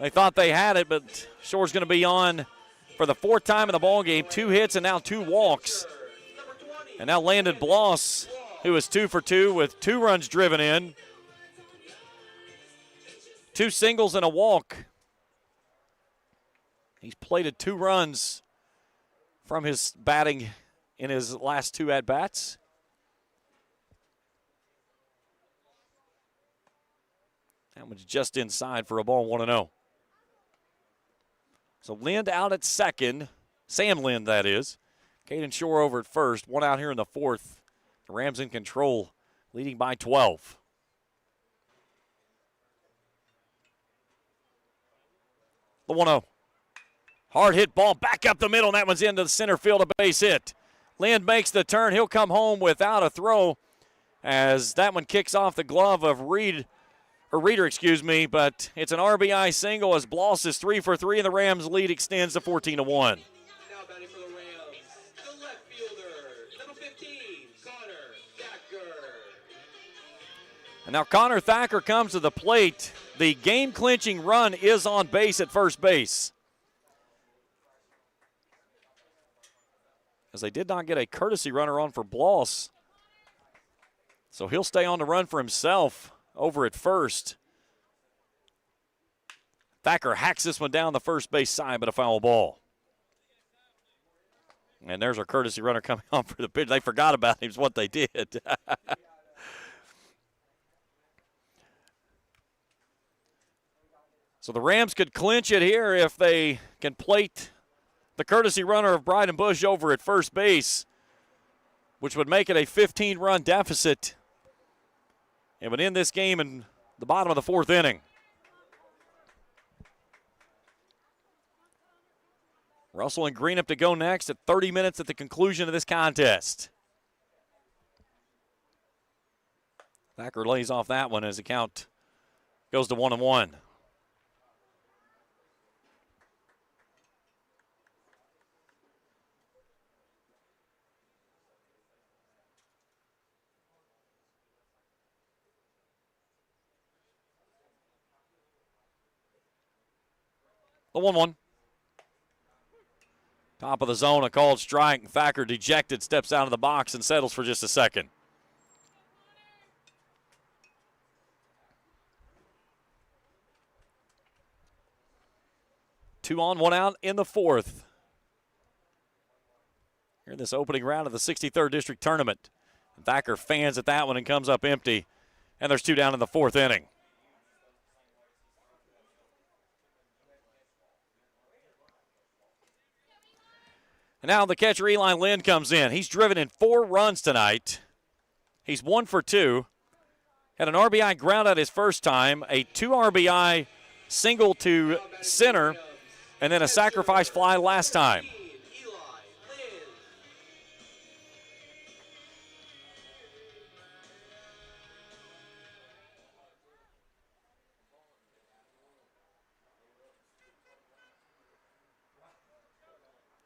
They thought they had it, but Shore's going to be on for the 4th time in the ball game. 2 hits and now 2 walks. And now Landon Bloss, who is 2 for 2 with 2 runs driven in. 2 singles and a walk. He's plated 2 runs from his batting in his last 2 at-bats. That one's just inside for a ball, 1-0. So Lind out at second. Sam Lind, that is. Caden Shore over at first. 1 out here in the 4th. The Rams in control, leading by 12. The 1-0. Hard hit ball back up the middle, and that one's into the center field, a base hit. Lind makes the turn. He'll come home without a throw as that one kicks off the glove of Reeder, but it's an RBI single as Bloss is 3 for 3, and the Rams lead extends to 14-1. Now batting for the Rams, the left fielder, number 15, Connor Thacker. And now Connor Thacker comes to the plate. The game-clinching run is on base at first base, as they did not get a courtesy runner on for Bloss. So he'll stay on the run for himself over at first. Thacker hacks this one down the first base side, but a foul ball. And there's our courtesy runner coming on for the pitch. They forgot about him is what they did. So the Rams could clinch it here if they can plate the courtesy runner of Bryden Bush over at first base, which would make it a 15-run deficit. It would end this game in the bottom of the 4th inning. Russell and Green up to go next at 30 minutes at the conclusion of this contest. Thacker lays off that one as the count goes to 1-1. The 1-1. Top of the zone, a called strike. Thacker, dejected, steps out of the box and settles for just a second. Two on, 1 out in the 4th. Here in this opening round of the 63rd District Tournament. Thacker fans at that one and comes up empty. And there's 2 down in the 4th inning. And now the catcher, Eli Lynn, comes in. He's driven in 4 runs tonight. He's 1 for 2. Had an RBI ground out his first time, a 2 RBI single to center, and then a sacrifice fly last time.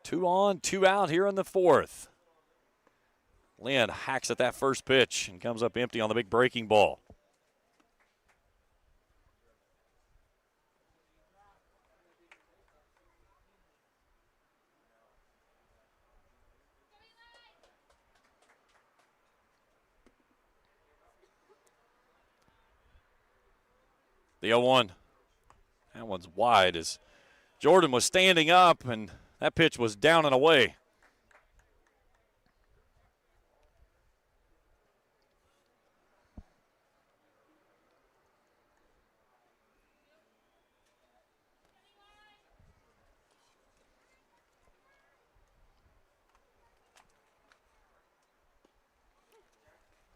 Two on, 2 out here in the 4th. Lynn hacks at that first pitch and comes up empty on the big breaking ball. The 0-1. That one's wide as Jordan was standing up, and that pitch was down and away.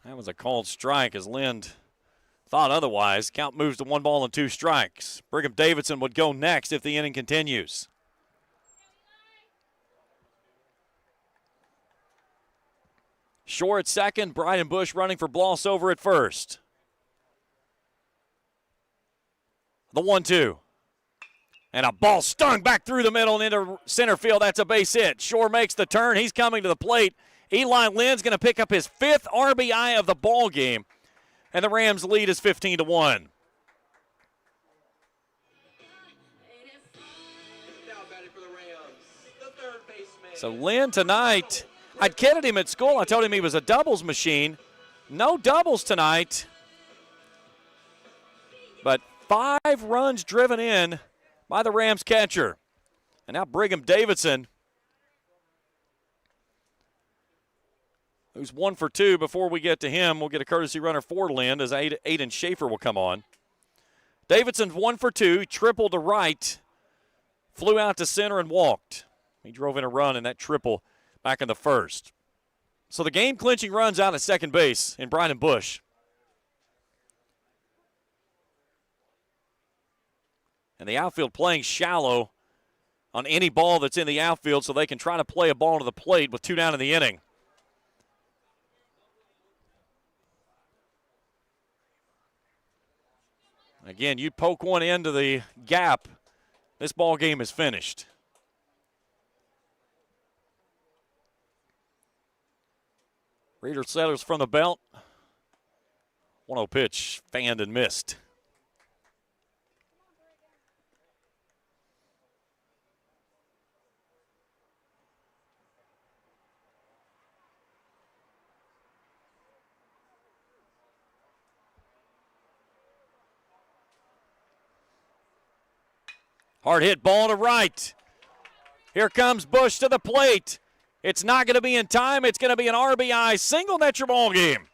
That was a called strike as Lind thought otherwise. Count moves to 1 ball and 2 strikes. Brigham Davidson would go next if the inning continues. Shore at second, Bryden Bush running for Bloss over at first. The 1-2. And a ball stung back through the middle and into center field. That's a base hit. Shore makes the turn. He's coming to the plate. Eli Lynn's going to pick up his 5th RBI of the ball game, and the Rams lead is 15-1. So Lynn tonight, I'd kidded him at school. I told him he was a doubles machine. No doubles tonight, but 5 runs driven in by the Rams catcher. And now Brigham Davidson, who's 1 for 2. Before we get to him, we'll get a courtesy runner for Lynn as Aiden Schaefer will come on. Davidson's 1 for 2, triple to right, flew out to center and walked. He drove in a run in that triple back in the first. So the game-clinching runs out at second base in Bryden Bush. And the outfield playing shallow on any ball that's in the outfield so they can try to play a ball to the plate with 2 down in the inning. Again, you poke one into the gap, this ball game is finished. Reader settles from the belt. 1-0 pitch, fanned and missed. Hard hit ball to right. Here comes Bush to the plate. It's not going to be in time. It's going to be an RBI single. That's your ball game.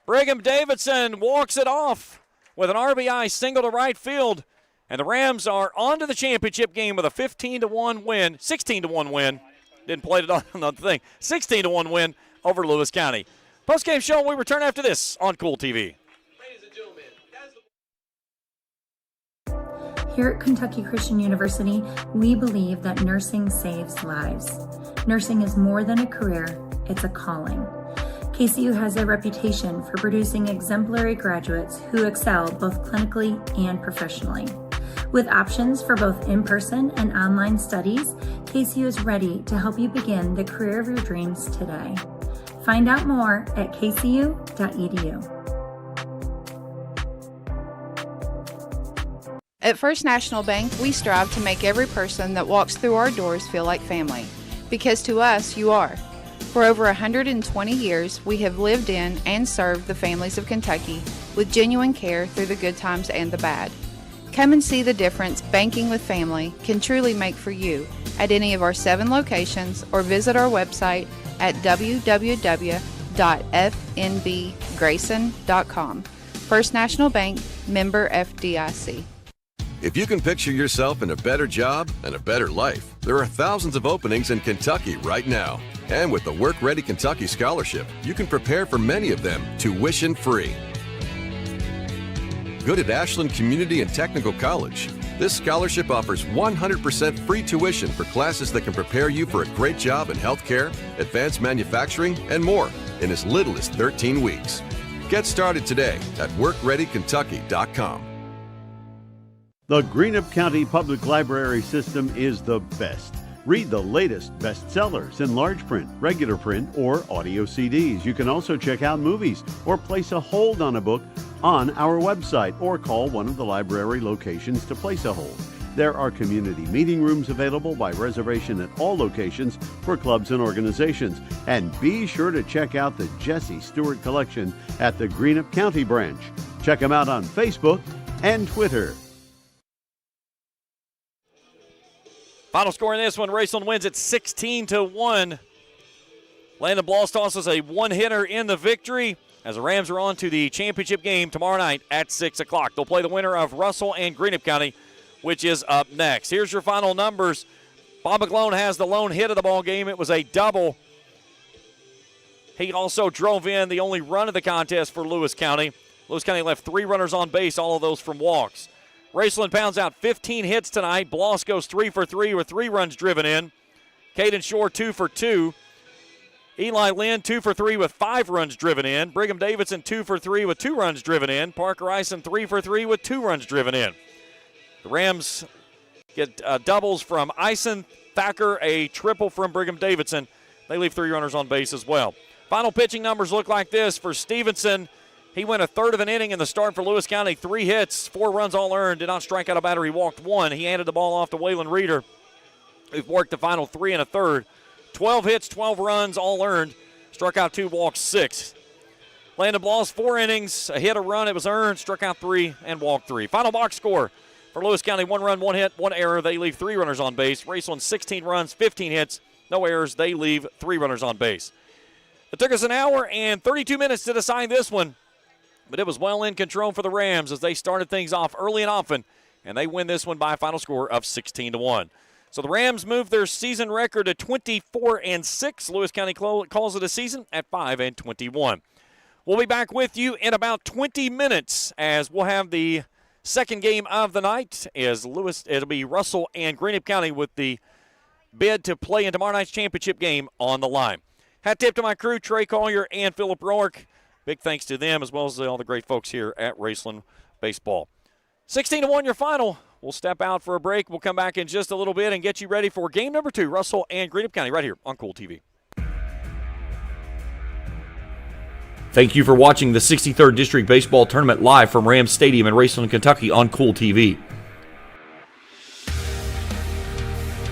Brigham Davidson walks it off with an RBI single to right field. And the Rams are on to the championship game with a 15-1 win, 16-1 win. Didn't play it on the thing. 16-1 win over Lewis County. Postgame show, we return after this on Kool TV. Here at Kentucky Christian University, we believe that nursing saves lives. Nursing is more than a career, it's a calling. KCU has a reputation for producing exemplary graduates who excel both clinically and professionally. With options for both in-person and online studies, KCU is ready to help you begin the career of your dreams today. Find out more at kcu.edu. At First National Bank, we strive to make every person that walks through our doors feel like family. Because to us, you are. For over 120 years, we have lived in and served the families of Kentucky with genuine care through the good times and the bad. Come and see the difference banking with family can truly make for you at any of our 7 locations or visit our website at www.fnbgrayson.com. First National Bank, member FDIC. If you can picture yourself in a better job and a better life, there are thousands of openings in Kentucky right now. And with the Work Ready Kentucky Scholarship, you can prepare for many of them tuition-free. Good at Ashland Community and Technical College. This scholarship offers 100% free tuition for classes that can prepare you for a great job in healthcare, advanced manufacturing, and more in as little as 13 weeks. Get started today at workreadykentucky.com. The Greenup County Public Library system is the best. Read the latest bestsellers in large print, regular print, or audio CDs. You can also check out movies or place a hold on a book on our website or call one of the library locations to place a hold. There are community meeting rooms available by reservation at all locations for clubs and organizations. And be sure to check out the Jesse Stewart collection at the Greenup County branch. Check them out on Facebook and Twitter. Final score in this one, Raceland wins at 16-1. Landon Bloss tosses a one-hitter in the victory as the Rams are on to the championship game tomorrow night at 6 o'clock. They'll play the winner of Russell and Greenup County, which is up next. Here's your final numbers. Bob McClone has the lone hit of the ball game. It was a double. He also drove in the only run of the contest for Lewis County. Lewis County left 3 runners on base, all of those from walks. Raceland pounds out 15 hits tonight. Bloss goes 3 for 3 with 3 runs driven in. Caden Shore 2 for 2. Eli Lynn 2 for 3 with 5 runs driven in. Brigham Davidson 2 for 3 with 2 runs driven in. Parker Ison 3 for 3 with 2 runs driven in. The Rams get doubles from Ison, Thacker, a triple from Brigham Davidson. They leave 3 runners on base as well. Final pitching numbers look like this for Stevenson. He went a third of an inning in the start for Lewis County. 3 hits, 4 runs all earned, did not strike out a batter. He walked 1. He handed the ball off to Waylon Reeder, who worked the final 3 1/3. 12 hits, 12 runs all earned, struck out 2, walked 6. Landon Bloss, 4 innings, a hit, a run, it was earned, struck out 3 and walked 3. Final box score for Lewis County, 1 run, 1 hit, 1 error. They leave 3 runners on base. Raceland 16 runs, 15 hits, no errors. They leave 3 runners on base. It took us an hour and 32 minutes to decide this one, but it was well in control for the Rams as they started things off early and often, and they win this one by a final score of 16-1. So the Rams move their season record to 24-6. Lewis County calls it a season at 5-21. We'll be back with you in about 20 minutes as we'll have the second game of the night. It'll be Russell and Greenup County with the bid to play in tomorrow night's championship game on the line. Hat tip to my crew, Trey Collier and Philip Rourke. Big thanks to them as well as all the great folks here at Raceland Baseball. 16-1 your final. We'll step out for a break. We'll come back in just a little bit and get you ready for game number 2, Russell and Greenup County, right here on Kool TV. Thank you for watching the 63rd District Baseball Tournament live from Rams Stadium in Raceland, Kentucky on Kool TV.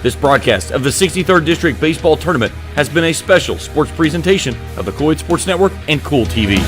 This broadcast of the 63rd District Baseball Tournament has been a special sports presentation of the Kool Sports Network and Kool TV.